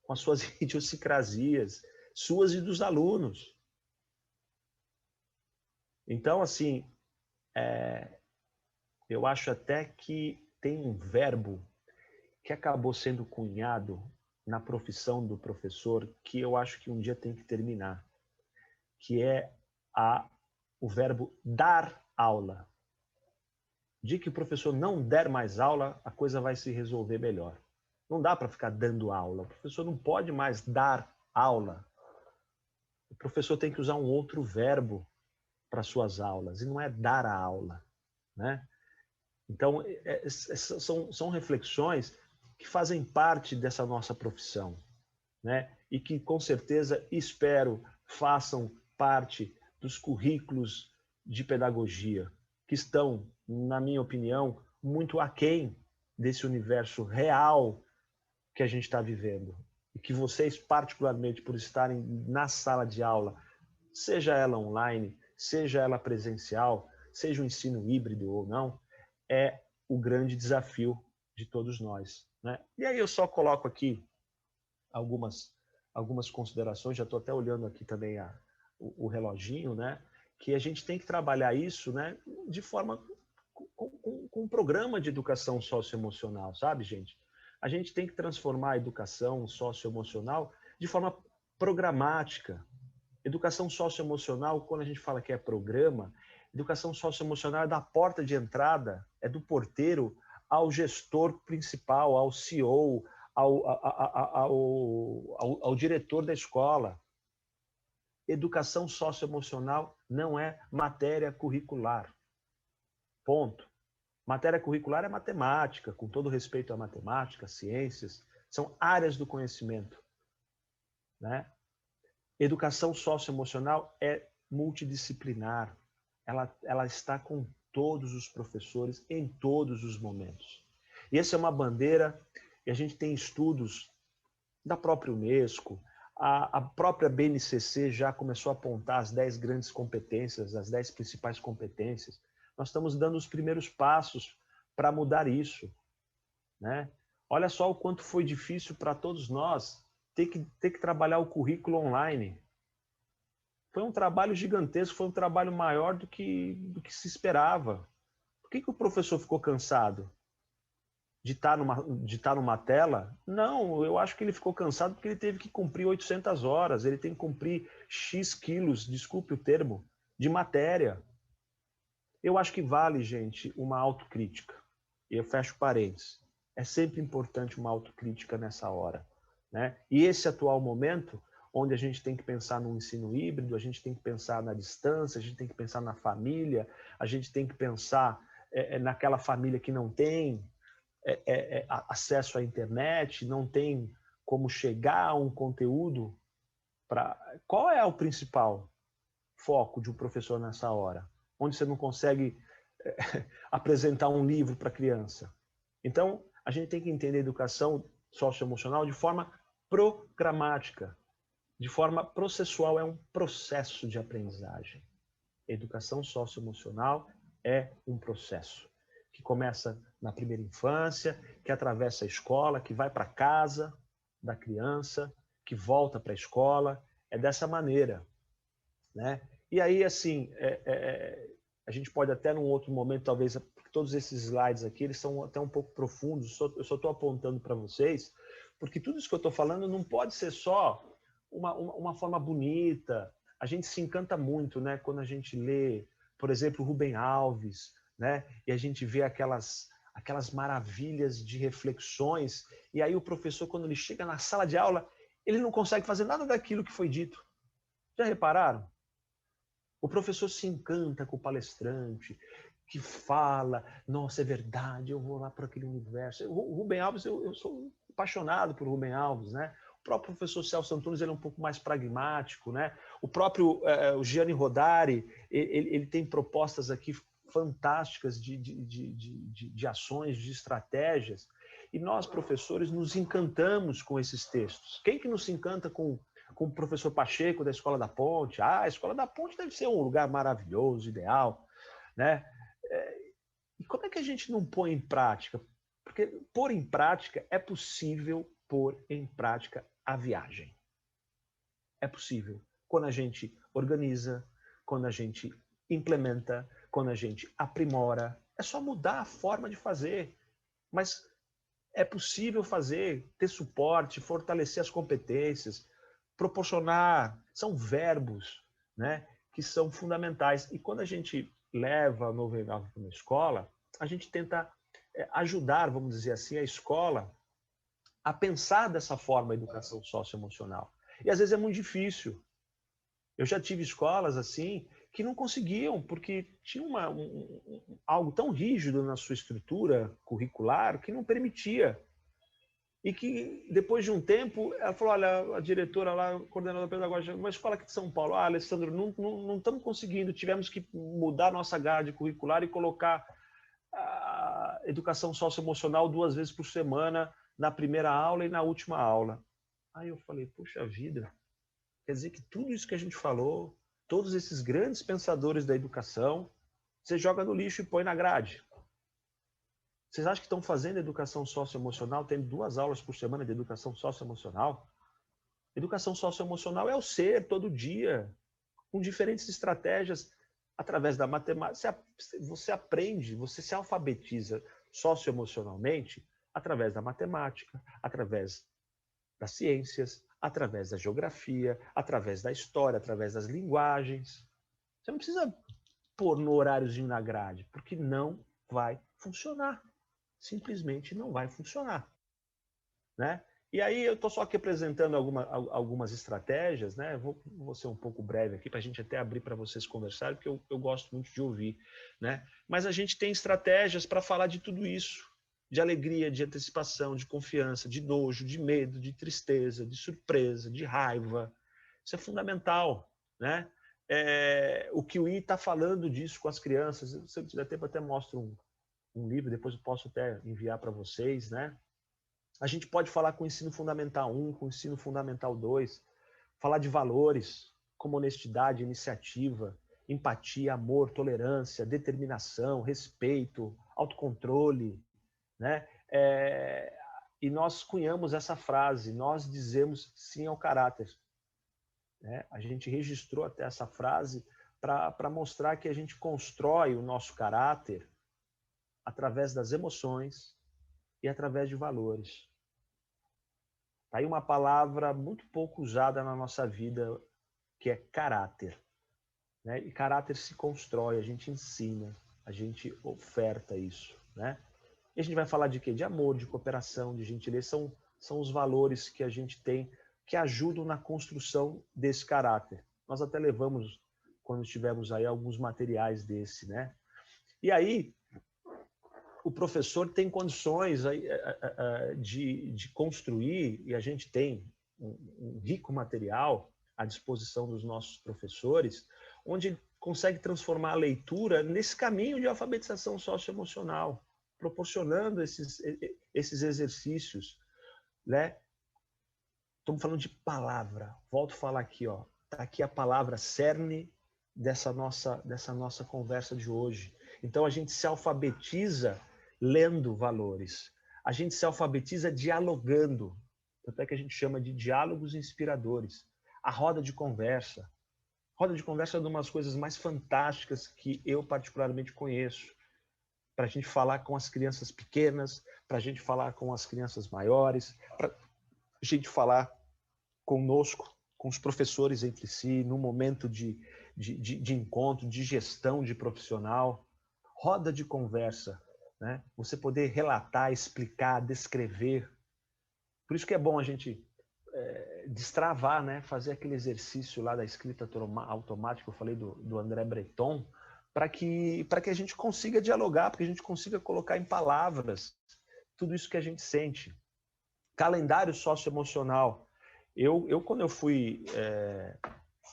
com as suas idiosincrasias, suas e dos alunos. Então, assim, eu acho até que tem um verbo que acabou sendo cunhado na profissão do professor, que eu acho que um dia tem que terminar, que é o verbo dar aula. De que o professor não der mais aula, a coisa vai se resolver melhor. Não dá para ficar dando aula. O professor não pode mais dar aula. O professor tem que usar um outro verbo para suas aulas, e não é dar a aula, né? Então, são reflexões que fazem parte dessa nossa profissão, né? E que, com certeza, espero, façam parte dos currículos de pedagogia, que estão, na minha opinião, muito aquém desse universo real que a gente está vivendo. E que vocês, particularmente, por estarem na sala de aula, seja ela online, seja ela presencial, seja um ensino híbrido ou não, é o grande desafio de todos nós, né? E aí eu só coloco aqui algumas considerações, já estou até olhando aqui também o reloginho, né? Que a gente tem que trabalhar isso, né? De forma com um programa de educação socioemocional, sabe, gente? A gente tem que transformar a educação socioemocional de forma programática. Educação socioemocional, quando a gente fala que é programa, educação socioemocional é da porta de entrada, é do porteiro ao gestor principal, ao CEO, ao diretor da escola. Educação socioemocional não é matéria curricular. Ponto. Matéria curricular é matemática, com todo respeito à matemática, ciências, são áreas do conhecimento, né? Educação socioemocional é multidisciplinar. Ela está com todos os professores em todos os momentos. E essa é uma bandeira, e a gente tem estudos da própria Unesco, a própria BNCC já começou a apontar as 10 grandes competências, as 10 principais competências. Nós estamos dando os primeiros passos para mudar isso, né? Olha só o quanto foi difícil para todos nós ter que trabalhar o currículo online. Foi um trabalho gigantesco, foi um trabalho maior do que se esperava. Por que o professor ficou cansado? De estar numa tela? Não, eu acho que ele ficou cansado porque ele teve que cumprir 800 horas, ele tem que cumprir X quilos, desculpe o termo, de matéria. Eu acho que vale, gente, uma autocrítica. E eu fecho parênteses. É sempre importante uma autocrítica nessa hora, né? E esse atual momento, onde a gente tem que pensar no ensino híbrido, a gente tem que pensar na distância, a gente tem que pensar na família, a gente tem que pensar naquela família que não tem acesso à internet, não tem como chegar a um conteúdo. Qual é o principal foco de um professor nessa hora? Onde você não consegue apresentar um livro para a criança. Então, a gente tem que entender a educação socioemocional de forma programática, de forma processual, é um processo de aprendizagem. Educação socioemocional é um processo que começa na primeira infância, que atravessa a escola, que vai para casa da criança, que volta para a escola. É dessa maneira, né? E aí, assim, a gente pode até num outro momento, talvez, porque todos esses slides aqui, eles são até um pouco profundos, eu só estou apontando para vocês, porque tudo isso que eu estou falando não pode ser só uma forma bonita. A gente se encanta muito, né, quando a gente lê, por exemplo, Rubem Alves, né, e a gente vê aquelas maravilhas de reflexões, e aí o professor, quando ele chega na sala de aula, ele não consegue fazer nada daquilo que foi dito. Já repararam? O professor se encanta com o palestrante, que fala, nossa, é verdade, eu vou lá para aquele universo. O Rubem Alves, eu sou apaixonado por Rubem Alves, né? O próprio professor Celso Antunes, ele é um pouco mais pragmático, né? O próprio o Gianni Rodari, ele tem propostas aqui fantásticas de ações, de estratégias, e nós, professores, nos encantamos com esses textos. Quem que não se encanta com o professor Pacheco da Escola da Ponte? Ah, a Escola da Ponte deve ser um lugar maravilhoso, ideal, né? E como é que a gente não põe em prática? Porque pôr em prática, é possível pôr em prática a viagem. É possível. Quando a gente organiza, quando a gente implementa, quando a gente aprimora, é só mudar a forma de fazer. Mas é possível fazer, ter suporte, fortalecer as competências, proporcionar, são verbos, né, que são fundamentais. E quando a gente leva a Novo para uma escola, a gente tenta ajudar, vamos dizer assim, a escola a pensar dessa forma a educação socioemocional. E às vezes é muito difícil. Eu já tive escolas assim que não conseguiam, porque tinha algo tão rígido na sua estrutura curricular que não permitia. E que, depois de um tempo, ela falou, olha, a diretora lá, a coordenadora pedagógica, uma escola aqui de São Paulo, Alessandro, não estamos conseguindo, tivemos que mudar nossa grade curricular e colocar a educação socioemocional 2 vezes por semana, na primeira aula e na última aula. Aí eu falei, puxa vida, quer dizer que tudo isso que a gente falou, todos esses grandes pensadores da educação, você joga no lixo e põe na grade. Vocês acham que estão fazendo educação socioemocional, tendo 2 aulas por semana de educação socioemocional? Educação socioemocional é o ser, todo dia, com diferentes estratégias, através da matemática. Você aprende, você se alfabetiza socioemocionalmente através da matemática, através das ciências, através da geografia, através da história, através das linguagens. Você não precisa pôr no horáriozinho na grade, porque não vai funcionar. Simplesmente não vai funcionar, né? E aí eu estou só aqui apresentando algumas estratégias, né? Vou ser um pouco breve aqui para a gente até abrir para vocês conversarem, porque eu gosto muito de ouvir, né? Mas a gente tem estratégias para falar de tudo isso, de alegria, de antecipação, de confiança, de nojo, de medo, de tristeza, de surpresa, de raiva. Isso é fundamental, né? O Kiwi está falando disso com as crianças. Se eu tiver tempo, até mostro um livro, depois eu posso até enviar para vocês, né? A gente pode falar com o ensino fundamental 1, com o ensino fundamental 2, falar de valores como honestidade, iniciativa, empatia, amor, tolerância, determinação, respeito, autocontrole, né? E nós cunhamos essa frase, nós dizemos sim ao caráter, né? A gente registrou até essa frase para mostrar que a gente constrói o nosso caráter através das emoções e através de valores. Tá aí uma palavra muito pouco usada na nossa vida, que é caráter, né? E caráter se constrói, a gente ensina, a gente oferta isso, né? E a gente vai falar de quê? De amor, de cooperação, de gentileza. São os valores que a gente tem que ajudam na construção desse caráter. Nós até levamos, quando estivemos aí, alguns materiais desse, né? E aí, o professor tem condições de construir, e a gente tem um rico material à disposição dos nossos professores, onde ele consegue transformar a leitura nesse caminho de alfabetização socioemocional, proporcionando esses exercícios, né? Estamos falando de palavra. Volto a falar aqui, ó. Está aqui a palavra cerne dessa nossa conversa de hoje. Então a gente se alfabetiza lendo valores. A gente se alfabetiza dialogando. Tanto é que a gente chama de diálogos inspiradores. A roda de conversa. Roda de conversa é uma das coisas mais fantásticas que eu particularmente conheço. Para a gente falar com as crianças pequenas, para a gente falar com as crianças maiores, para a gente falar conosco, com os professores entre si, num momento de encontro, de gestão de profissional. Roda de conversa, né? Você poder relatar, explicar, descrever. Por isso que é bom a gente destravar, né? Fazer aquele exercício lá da escrita automática, eu falei do André Breton, para que a gente consiga dialogar, para que a gente consiga colocar em palavras tudo isso que a gente sente. Calendário socioemocional. Quando eu fui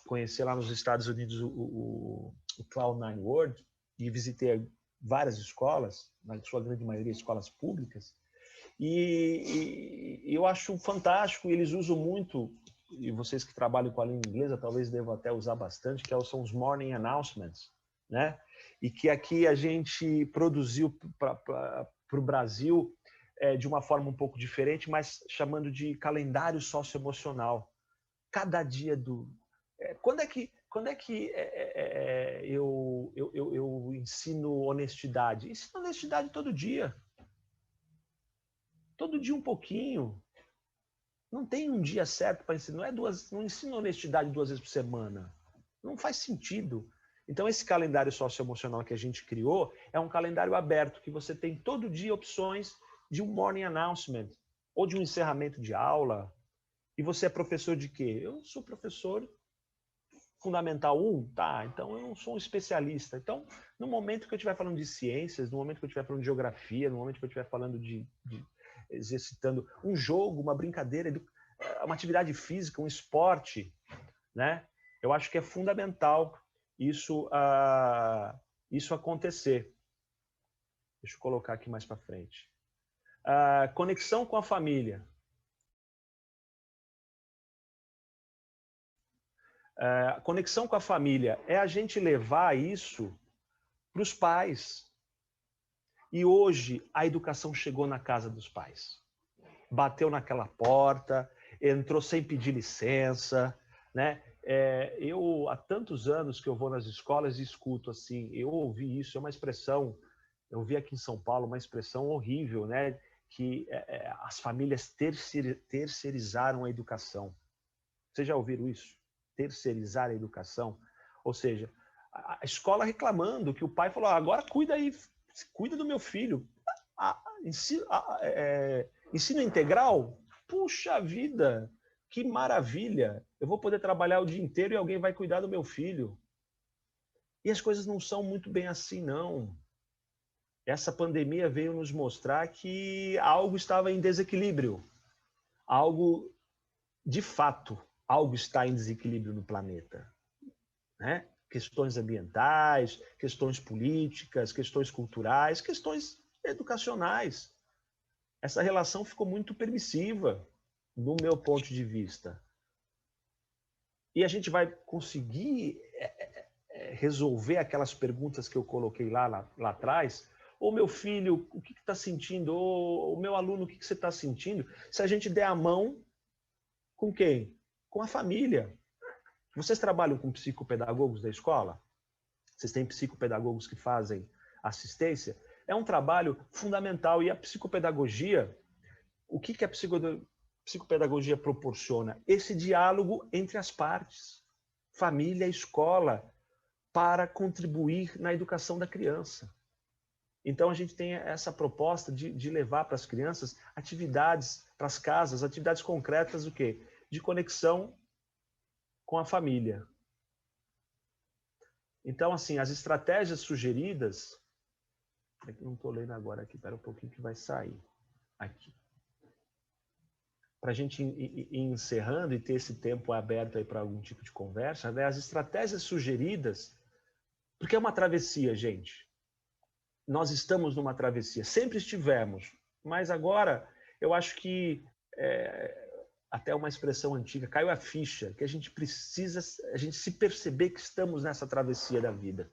conhecer lá nos Estados Unidos o Cloud9 World e visitei várias escolas, na sua grande maioria escolas públicas, e eu acho fantástico, eles usam muito, e vocês que trabalham com a língua inglesa talvez devam até usar bastante, que são os morning announcements, né? E que aqui a gente produziu para o Brasil de uma forma um pouco diferente, mas chamando de calendário socioemocional. Cada dia do... Quando é que eu ensino honestidade? Ensino honestidade todo dia. Todo dia um pouquinho. Não tem um dia certo para ensinar. Não ensino honestidade 2 vezes por semana. Não faz sentido. Então, esse calendário socioemocional que a gente criou é um calendário aberto, que você tem todo dia opções de um morning announcement, ou de um encerramento de aula. E você é professor de quê? Eu sou professor Fundamental 1? Tá, então eu não sou um especialista. Então, no momento que eu estiver falando de ciências, no momento que eu estiver falando de geografia, no momento que eu estiver falando de exercitando um jogo, uma brincadeira, uma atividade física, um esporte, né? Eu acho que é fundamental isso acontecer. Deixa eu colocar aqui mais para frente. Conexão com a família. Conexão com a família é a gente levar isso para os pais. E hoje a educação chegou na casa dos pais. Bateu naquela porta, entrou sem pedir licença, né? Eu, há tantos anos que eu vou nas escolas e escuto assim, eu ouvi isso, é uma expressão, eu vi aqui em São Paulo uma expressão horrível, né? Que as famílias terceirizaram a educação. Vocês já ouviram isso? Terceirizar a educação? Ou seja, a escola reclamando que o pai falou, agora cuida aí, cuida do meu filho. Ensino integral? Puxa vida, que maravilha! Eu vou poder trabalhar o dia inteiro e alguém vai cuidar do meu filho. E as coisas não são muito bem assim, não. Essa pandemia veio nos mostrar que algo estava em desequilíbrio. Algo, de fato, algo está em desequilíbrio no planeta, né? Questões ambientais, questões políticas, questões culturais, questões educacionais. Essa relação ficou muito permissiva, do meu ponto de vista. E a gente vai conseguir resolver aquelas perguntas que eu coloquei lá atrás. Ô, meu filho, o que está sentindo? Ô, meu aluno, o que você está sentindo? Se a gente der a mão com quem? Com a família. Vocês trabalham com psicopedagogos da escola? Vocês têm psicopedagogos que fazem assistência? É um trabalho fundamental. E a psicopedagogia, o que a psicopedagogia proporciona? Esse diálogo entre as partes, família e escola, para contribuir na educação da criança. Então, a gente tem essa proposta de levar para as crianças atividades, para as casas, atividades concretas, o quê? De conexão com a família. Então, assim, as estratégias sugeridas... Não estou lendo agora aqui, espera um pouquinho que vai sair. Aqui. Para a gente ir encerrando e ter esse tempo aberto aí para algum tipo de conversa, né? As estratégias sugeridas, porque é uma travessia, gente. Nós estamos numa travessia, sempre estivemos, mas agora eu acho que até uma expressão antiga, caiu a ficha, que a gente precisa, a gente se perceber que estamos nessa travessia da vida,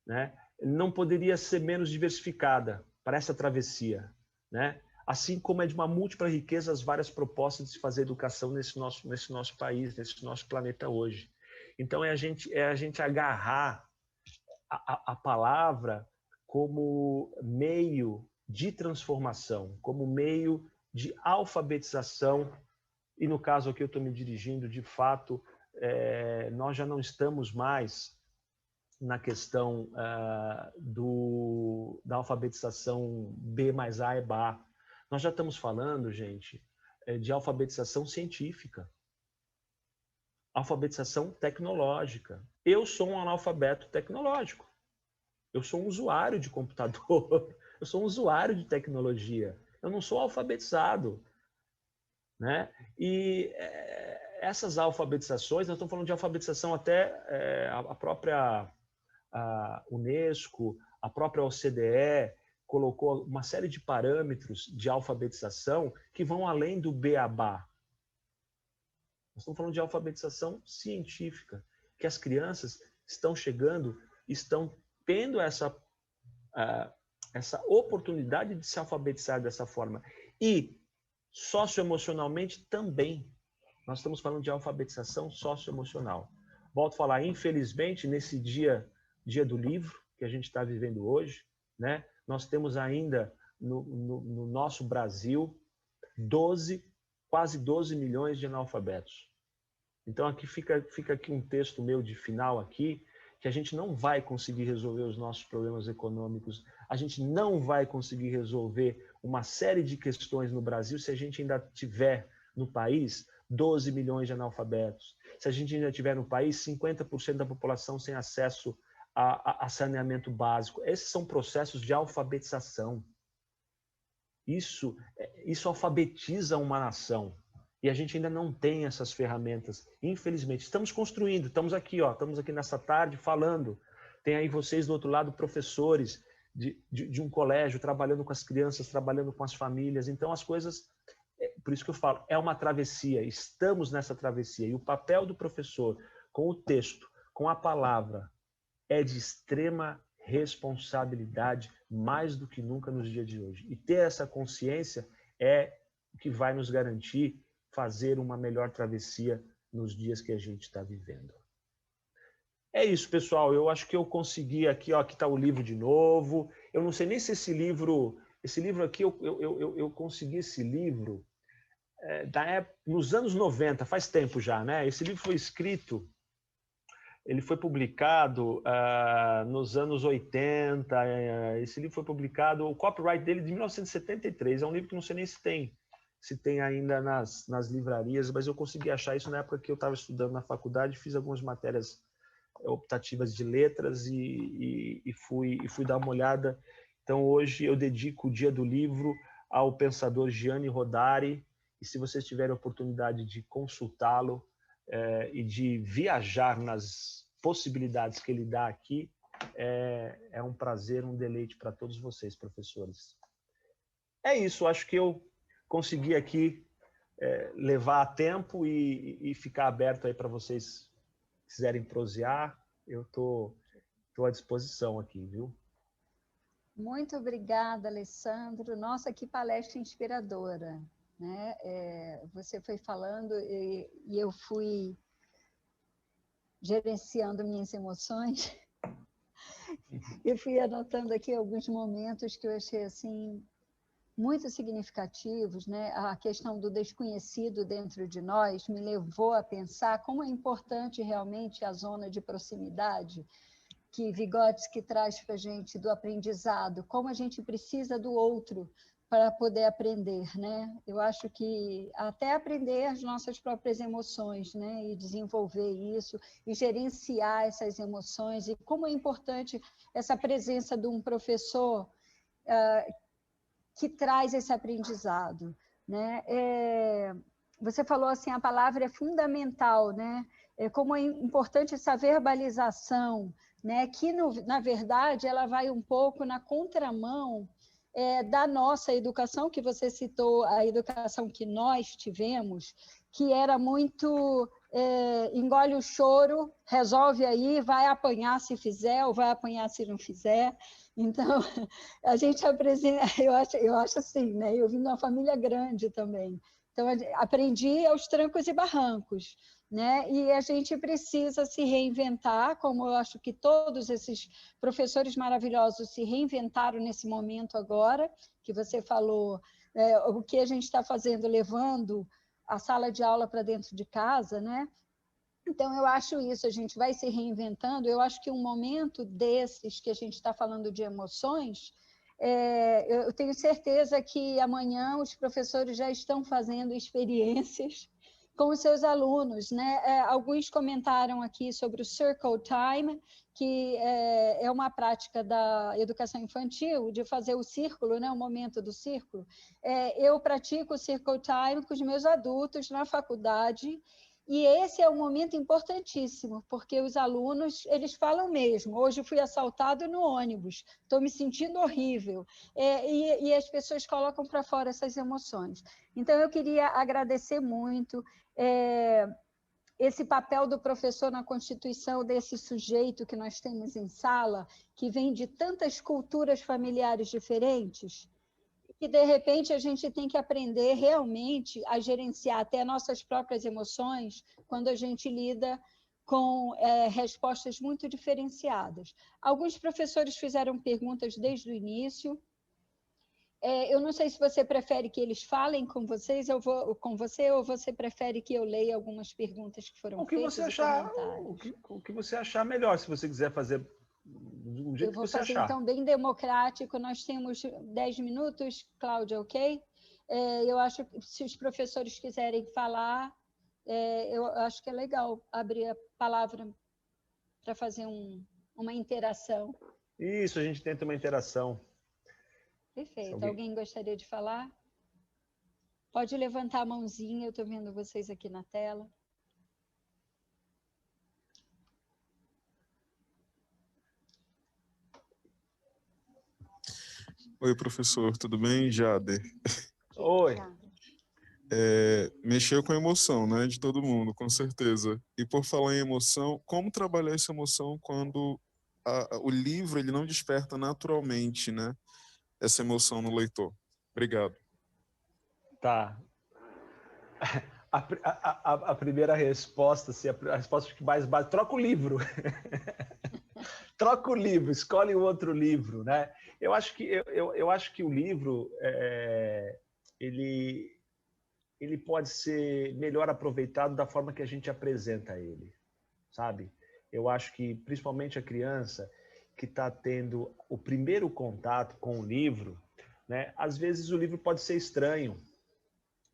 né? Não poderia ser menos diversificada para essa travessia, né? Assim como é de uma múltipla riqueza as várias propostas de se fazer educação nesse nosso país, nesse nosso planeta hoje. Então é a gente agarrar a palavra como meio de transformação, como meio de alfabetização. E no caso aqui eu estou me dirigindo, de fato, nós já não estamos mais na questão da alfabetização B mais A é BA. Nós já estamos falando, gente, de alfabetização científica, alfabetização tecnológica. Eu sou um analfabeto tecnológico. Eu sou um usuário de computador, eu sou um usuário de tecnologia. Eu não sou alfabetizado, né? E essas alfabetizações, nós estamos falando de alfabetização até a própria Unesco, a própria OCDE colocou uma série de parâmetros de alfabetização que vão além do beabá. Nós estamos falando de alfabetização científica, que as crianças estão chegando, estão tendo essa oportunidade de se alfabetizar dessa forma. E socioemocionalmente também. Nós estamos falando de alfabetização socioemocional. Volto a falar, infelizmente, nesse dia do livro que a gente está vivendo hoje, né? Nós temos ainda no nosso Brasil quase 12 milhões de analfabetos. Então aqui fica aqui um texto meu de final aqui, que a gente não vai conseguir resolver os nossos problemas econômicos, a gente não vai conseguir resolver uma série de questões no Brasil se a gente ainda tiver no país 12 milhões de analfabetos, se a gente ainda tiver no país 50% da população sem acesso a saneamento básico. Esses são processos de alfabetização. Isso alfabetiza uma nação. E a gente ainda não tem essas ferramentas, infelizmente. Estamos construindo, estamos aqui nessa tarde falando. Tem aí vocês do outro lado, professores de um colégio, trabalhando com as crianças, trabalhando com as famílias. Então as coisas, por isso que eu falo, é uma travessia, estamos nessa travessia. E o papel do professor com o texto, com a palavra, é de extrema responsabilidade mais do que nunca nos dias de hoje. E ter essa consciência é o que vai nos garantir fazer uma melhor travessia nos dias que a gente está vivendo. É isso, pessoal. Eu acho que eu consegui aqui, ó, aqui está o livro de novo. Eu não sei nem se esse livro aqui, eu consegui esse livro da época, nos anos 90, faz tempo já, né? Esse livro foi escrito, ele foi publicado nos anos 80, esse livro foi publicado, o copyright dele é de 1973, é um livro que não sei nem se tem ainda nas livrarias, mas eu consegui achar isso na época que eu estava estudando na faculdade, fiz algumas matérias optativas de letras e fui dar uma olhada. Então, hoje eu dedico o Dia do Livro ao pensador Gianni Rodari, e se vocês tiverem a oportunidade de consultá-lo e de viajar nas possibilidades que ele dá aqui, é um prazer, um deleite para todos vocês, professores. É isso, acho que eu consegui aqui levar a tempo e ficar aberto aí para vocês quiserem prosear, eu tô à disposição aqui, viu? Muito obrigada, Alessandro. Nossa, que palestra inspiradora, né? Você foi falando e eu fui gerenciando minhas emoções e fui anotando aqui alguns momentos que eu achei assim muito significativos, né? A questão do desconhecido dentro de nós me levou a pensar como é importante realmente a zona de proximidade que Vygotsky traz para a gente do aprendizado, como a gente precisa do outro para poder aprender, né? Eu acho que até aprender as nossas próprias emoções, né? E desenvolver isso, e gerenciar essas emoções, e como é importante essa presença de um professor que traz esse aprendizado, né? Você falou assim, a palavra é fundamental, né? Como é importante essa verbalização, né? Que, na verdade, ela vai um pouco na contramão da nossa educação, que você citou, a educação que nós tivemos, que era muito engole o choro, resolve aí, vai apanhar se fizer, ou vai apanhar se não fizer. Então, a gente apresenta, eu acho assim, né? Eu vim de uma família grande também, então aprendi aos trancos e barrancos, né? E a gente precisa se reinventar, como eu acho que todos esses professores maravilhosos se reinventaram nesse momento agora, que você falou, o que a gente está fazendo, levando a sala de aula para dentro de casa, né? Então, eu acho isso, a gente vai se reinventando. Eu acho que um momento desses que a gente está falando de emoções, eu tenho certeza que amanhã os professores já estão fazendo experiências com os seus alunos, né? Alguns comentaram aqui sobre o Circle Time, que é uma prática da educação infantil, de fazer o círculo, né? O momento do círculo. Eu pratico o Circle Time com os meus adultos na faculdade, e esse é um momento importantíssimo, porque os alunos, eles falam mesmo, hoje fui assaltado no ônibus, estou me sentindo horrível, e as pessoas colocam para fora essas emoções. Então, eu queria agradecer muito esse papel do professor na constituição desse sujeito que nós temos em sala, que vem de tantas culturas familiares diferentes, que, de repente, a gente tem que aprender realmente a gerenciar até nossas próprias emoções quando a gente lida com respostas muito diferenciadas. Alguns professores fizeram perguntas desde o início. Eu não sei se você prefere que eles falem com vocês, com você, ou você prefere que eu leia algumas perguntas que foram feitas e comentários. O que você achar melhor, se você quiser fazer do jeito que você achar. Eu vou fazer, então, bem democrático. Nós temos 10 minutos, Cláudia, ok? Eu acho que se os professores quiserem falar, eu acho que é legal abrir a palavra para fazer uma interação. Isso, a gente tenta uma interação. Perfeito. Alguém gostaria de falar? Pode levantar a mãozinha, eu estou vendo vocês aqui na tela. Oi, professor, tudo bem? Jader. Oi. Mexeu com a emoção, né, de todo mundo, com certeza. E por falar em emoção, como trabalhar essa emoção quando o livro ele não desperta naturalmente, né, essa emoção no leitor. Obrigado. Tá. A primeira resposta, assim, a resposta que mais básica, troca o livro. Troca o livro, escolhe um outro livro, né? Eu acho que o livro ele pode ser melhor aproveitado da forma que a gente apresenta ele, sabe? Eu acho que principalmente a criança que está tendo o primeiro contato com o livro, né? Às vezes o livro pode ser estranho,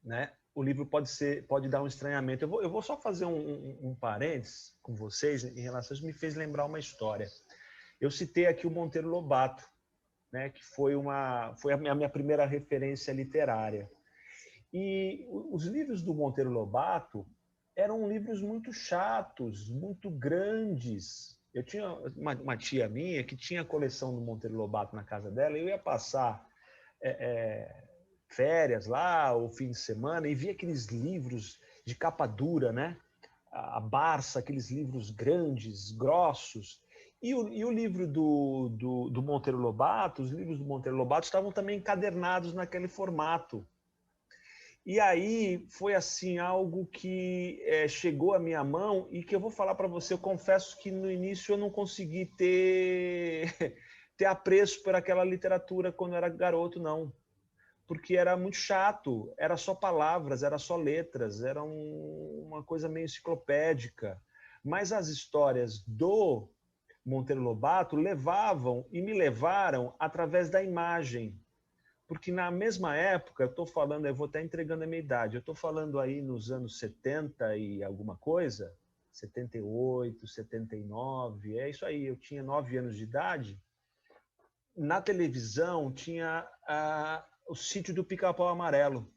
né? O livro pode dar um estranhamento. Eu vou só fazer um parênteses com vocês em relação a isso, me fez lembrar uma história. Eu citei aqui o Monteiro Lobato, né, que foi a minha primeira referência literária. E os livros do Monteiro Lobato eram livros muito chatos, muito grandes. Eu tinha uma tia minha que tinha a coleção do Monteiro Lobato na casa dela, e eu ia passar férias lá, ou fim de semana, e via aqueles livros de capa dura, né? A Barça, aqueles livros grandes, grossos. E o livro do Monteiro Lobato, os livros do Monteiro Lobato estavam também encadernados naquele formato. E aí foi assim algo que chegou à minha mão e que eu vou falar para você, eu confesso que no início eu não consegui ter apreço por aquela literatura quando eu era garoto, não. Porque era muito chato, era só palavras, era só letras, era uma coisa meio enciclopédica. Mas as histórias do Monteiro Lobato levavam e me levaram através da imagem. Porque na mesma época, eu vou estar entregando a minha idade, eu estou falando aí nos anos 70 e alguma coisa, 78, 79, é isso aí, eu tinha 9 anos de idade. Na televisão tinha o Sítio do Pica-Pau Amarelo,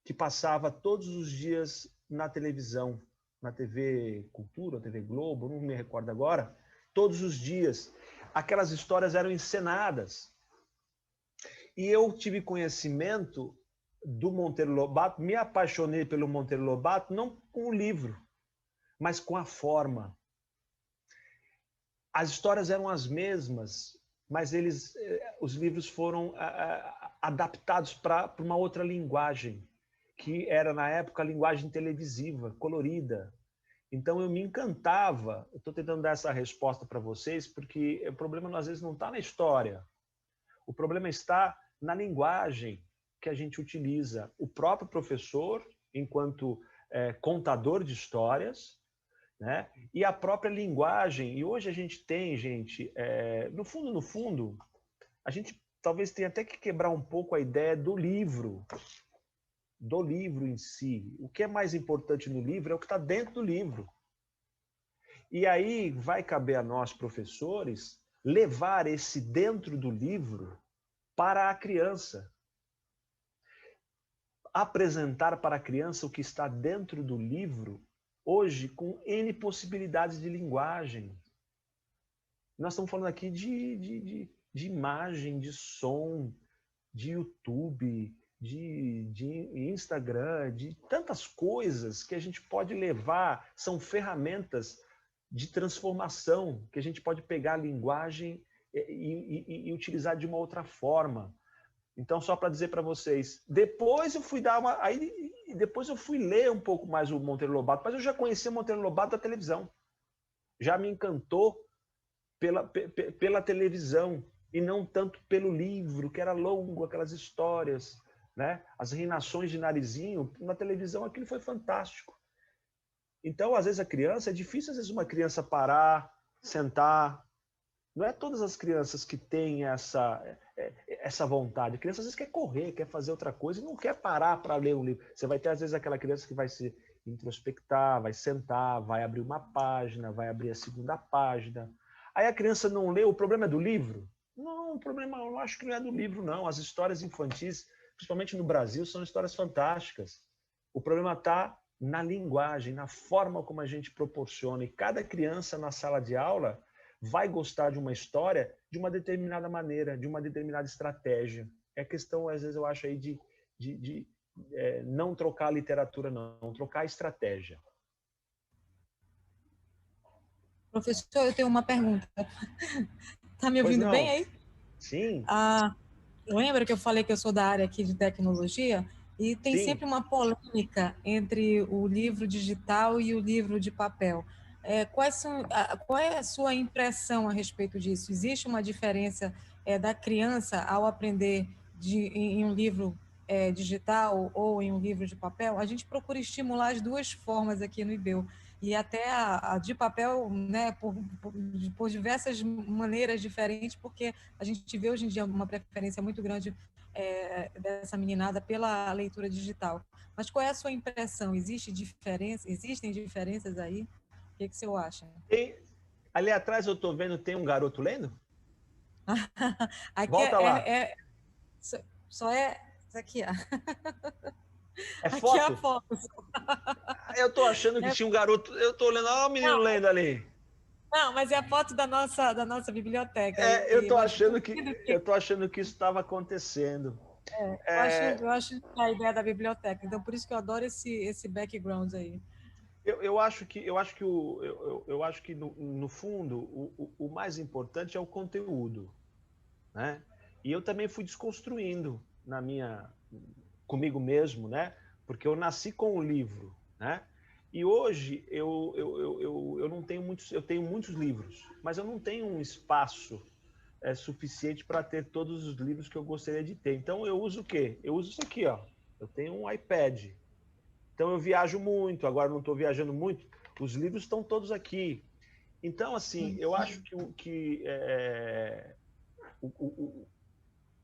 que passava todos os dias na televisão, na TV Cultura, TV Globo, não me recordo agora, todos os dias. Aquelas histórias eram encenadas. E eu tive conhecimento do Monteiro Lobato, me apaixonei pelo Monteiro Lobato, não com o livro, mas com a forma. As histórias eram as mesmas, mas os livros foram adaptados para uma outra linguagem, que era, na época, a linguagem televisiva, colorida. Então, eu me encantava. Eu estou tentando dar essa resposta para vocês, porque o problema, às vezes, não está na história. O problema está na linguagem que a gente utiliza. O próprio professor, enquanto contador de histórias, né? E a própria linguagem. E hoje a gente tem, gente, no fundo, a gente talvez tenha até que quebrar um pouco a ideia do livro em si. O que é mais importante no livro é o que está dentro do livro. E aí vai caber a nós, professores, levar esse dentro do livro para a criança. Apresentar para a criança o que está dentro do livro, hoje, com N possibilidades de linguagem. Nós estamos falando aqui de imagem, de som, de YouTube, de Instagram, de tantas coisas que a gente pode levar, são ferramentas de transformação, que a gente pode pegar a linguagem e utilizar de uma outra forma. Então, só para dizer para vocês, depois eu fui depois eu fui ler um pouco mais o Monteiro Lobato, mas eu já conhecia o Monteiro Lobato da televisão. Já me encantou pela televisão e não tanto pelo livro, que era longo, aquelas histórias, né? As reinações de Narizinho, na televisão aquilo foi fantástico. Então, às vezes é difícil às vezes uma criança parar, sentar. Não é todas as crianças que têm essa vontade. A criança às vezes quer correr, quer fazer outra coisa e não quer parar para ler um livro. Você vai ter às vezes aquela criança que vai se introspectar, vai sentar, vai abrir uma página, vai abrir a segunda página. Aí a criança não lê, o problema é do livro? Não, o problema eu acho que não é do livro, não. As histórias infantis, principalmente no Brasil, são histórias fantásticas. O problema está na linguagem, na forma como a gente proporciona. E cada criança na sala de aula vai gostar de uma história de uma determinada maneira, de uma determinada estratégia. É questão, às vezes, eu acho aí de não trocar a literatura, não trocar a estratégia. Professor, eu tenho uma pergunta. Tá me Pois ouvindo bem não. aí? Sim, Lembra que eu falei que eu sou da área aqui de tecnologia? E tem sim. sempre uma polêmica entre o livro digital e o livro de papel. Qual é a sua impressão a respeito disso? Existe uma diferença da criança ao aprender em um livro digital ou em um livro de papel? A gente procura estimular as duas formas aqui no IBEU. E até a de papel, né, por diversas maneiras diferentes, porque a gente vê hoje em dia uma preferência muito grande dessa meninada pela leitura digital. Mas qual é a sua impressão? Existem diferenças aí? O que você acha? Ali atrás eu estou vendo, tem um garoto lendo? Aqui Volta lá. só é isso aqui, ó. É Aqui é a foto? foto. Eu estou achando que tinha um garoto. Eu estou olhando, olha o menino Não, lendo ali. não, mas é a foto da nossa biblioteca. Eu estou Mas achando duvido eu tô achando que isso estava acontecendo. eu acho a ideia da biblioteca. Então, por isso que eu adoro esse background aí. Eu acho que eu acho que no fundo o mais importante é o conteúdo, né? E eu também fui desconstruindo comigo mesmo, né? Porque eu nasci com o livro, né? E hoje eu não tenho eu tenho muitos livros, mas eu não tenho um espaço suficiente para ter todos os livros que eu gostaria de ter. Então eu uso o quê? Eu uso isso aqui, ó. Eu tenho um iPad. Então eu viajo muito, agora não estou viajando muito. Os livros estão todos aqui. Então, assim, eu acho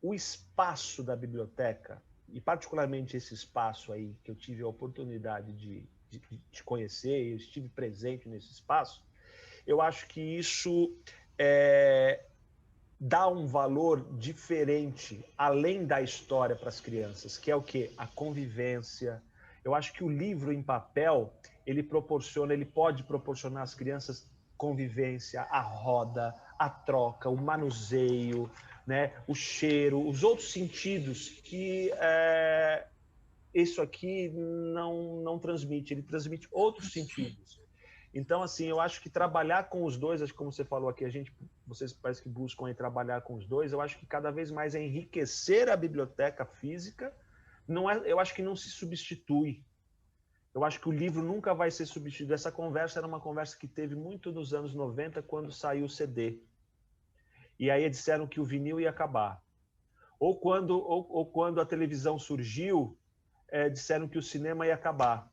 o espaço da biblioteca, e particularmente esse espaço aí que eu tive a oportunidade de conhecer, eu estive presente nesse espaço, eu acho que isso dá um valor diferente, além da história para as crianças, que é o quê? A convivência. Eu acho que o livro em papel, ele pode proporcionar às crianças convivência, a roda, a troca, o manuseio, né? O cheiro, os outros sentidos que isso aqui não transmite, ele transmite outros sentidos. Então, assim, eu acho que trabalhar com os dois, acho que como você falou aqui, vocês parece que buscam trabalhar com os dois, eu acho que cada vez mais é enriquecer a biblioteca física, eu acho que não se substitui. Eu acho que o livro nunca vai ser substituído. Essa conversa era uma conversa que teve muito nos anos 90, quando saiu o CD. E aí disseram que o vinil ia acabar. Ou quando a televisão surgiu, disseram que o cinema ia acabar.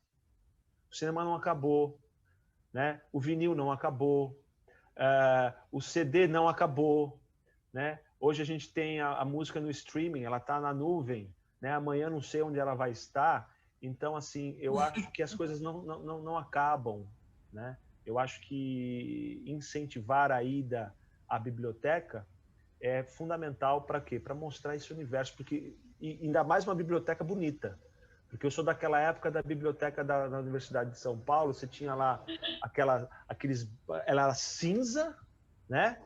O cinema não acabou, né? O vinil não acabou, o CD não acabou, né? Hoje a gente tem a música no streaming, ela está na nuvem, né? Amanhã não sei onde ela vai estar. Então, assim, eu acho que as coisas não acabam, né? Eu acho que incentivar a ida à biblioteca é fundamental para quê? Para mostrar esse universo, porque e ainda mais uma biblioteca bonita. Porque eu sou daquela época da biblioteca da Universidade de São Paulo, você tinha lá ela era cinza, né?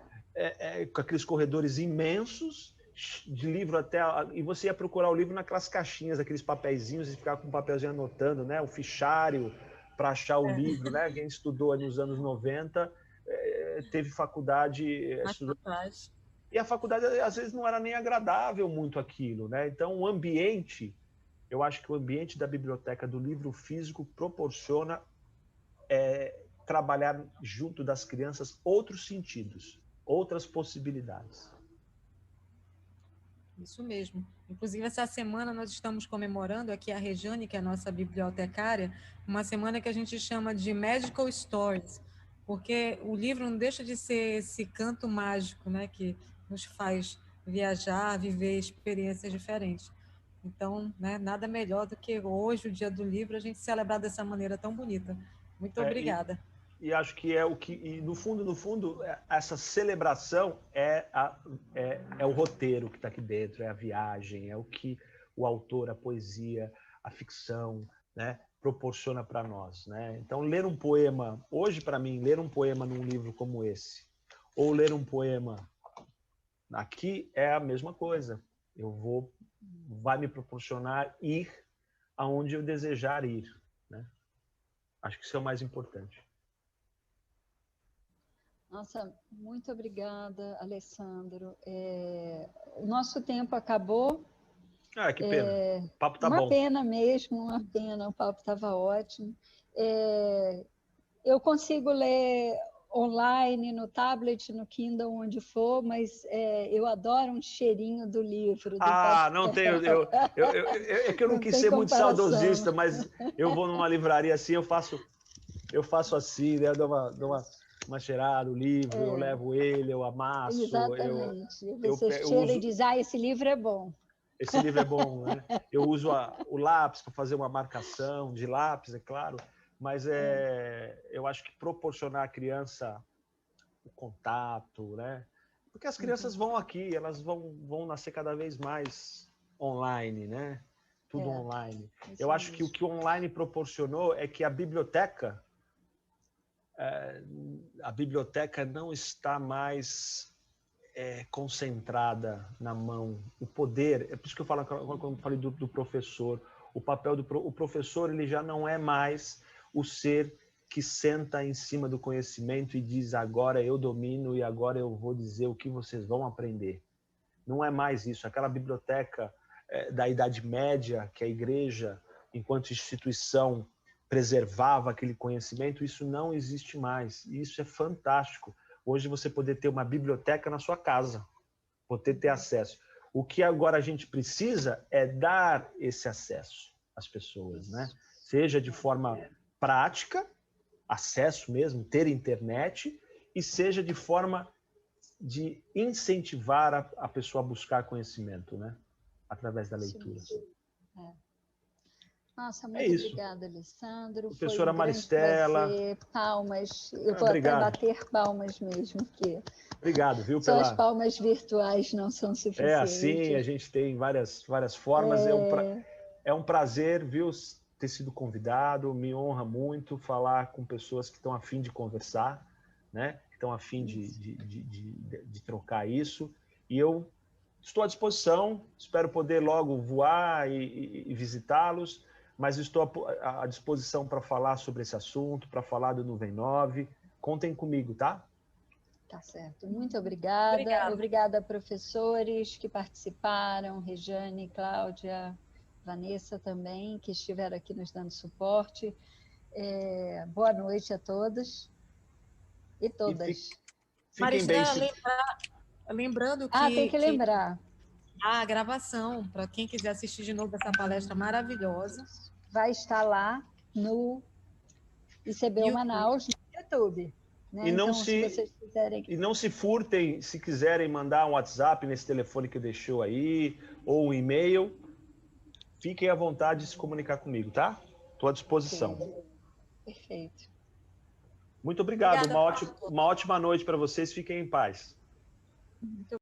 Com aqueles corredores imensos, de livro e você ia procurar o livro naquelas caixinhas, aqueles papeizinhos, e ficava com um papelzinho anotando, né? O fichário para achar o livro, né? Quem estudou nos anos 90 teve faculdade, estudou. E a faculdade às vezes não era nem agradável muito aquilo, né? Então o ambiente, eu acho que o ambiente da biblioteca do livro físico proporciona trabalhar junto das crianças outros sentidos, outras possibilidades. Isso mesmo. Inclusive, essa semana nós estamos comemorando aqui a Rejane, que é a nossa bibliotecária, uma semana que a gente chama de Magical Stories, porque o livro não deixa de ser esse canto mágico, né, que nos faz viajar, viver experiências diferentes. Então, né, nada melhor do que hoje, o Dia do Livro, a gente celebrar dessa maneira tão bonita. Muito obrigada. E acho que e no fundo, essa celebração é o roteiro que está aqui dentro, é a viagem, é o que o autor, a poesia, a ficção, né, proporciona para nós, né? Então, ler um poema, hoje para mim, ler um poema num livro como esse, ou ler um poema aqui é a mesma coisa. Vai me proporcionar ir aonde eu desejar ir, né? Acho que isso é o mais importante. Nossa, muito obrigada, Alessandro. O nosso tempo acabou. Ah, que pena. O papo tá uma bom. Pena mesmo, uma pena. O papo estava ótimo. Eu consigo ler online, no tablet, no Kindle, onde for, mas eu adoro um cheirinho do livro, do papel. Não tenho. É que eu não quis ser muito saudosista, mas eu vou numa livraria assim, eu faço assim, né? Eu dou uma cheirada, o livro, eu levo ele, eu amasso. Exatamente. Você cheira e diz, esse livro é bom. Esse livro é bom, né? Eu uso o lápis para fazer uma marcação de lápis, é claro, mas eu acho que proporcionar à criança o contato, né? Porque as crianças vão aqui, elas vão nascer cada vez mais online, né? Tudo online. Eu acho que o que o online proporcionou é que a biblioteca não está mais concentrada na mão. O poder, é por isso que eu falo quando eu falei do professor, o papel o professor, ele já não é mais o ser que senta em cima do conhecimento e diz agora eu domino e agora eu vou dizer o que vocês vão aprender. Não é mais isso. Aquela biblioteca da Idade Média, que a igreja, enquanto instituição, preservava aquele conhecimento, isso não existe mais. E isso é fantástico. Hoje você poder ter uma biblioteca na sua casa, poder ter acesso. O que agora a gente precisa é dar esse acesso às pessoas, né? Seja de forma prática, acesso mesmo, ter internet, e seja de forma de incentivar a pessoa a buscar conhecimento, né? Através da leitura. Nossa, muito obrigada, Alessandro. Professora Foi um grande prazer. Palmas. Eu vou até bater palmas mesmo, porque obrigado, viu? Só as palmas virtuais não são suficientes. Assim, a gente tem várias formas. É um prazer, viu, ter sido convidado. Me honra muito falar com pessoas que estão a fim de conversar, né? Que estão a fim de trocar isso. E eu estou à disposição. Espero poder logo voar e visitá-los. Mas estou à disposição para falar sobre esse assunto, para falar do Nuvem 9. Contem comigo, tá? Tá certo. Muito obrigada. Obrigada, professores que participaram, Rejane, Cláudia, Vanessa também, que estiveram aqui nos dando suporte. Boa noite a todos e todas. Maristela, lembrando que... tem que lembrar. A gravação, para quem quiser assistir de novo essa palestra maravilhosa. Vai estar lá no ICBU Manaus, no YouTube. Né? E não, então, se vocês quiserem... e não se furtem, se quiserem mandar um WhatsApp nesse telefone que deixou aí, ou um e-mail, fiquem à vontade de se comunicar comigo, tá? Estou à disposição. Perfeito. Muito obrigado. Uma ótima noite para vocês. Fiquem em paz. Muito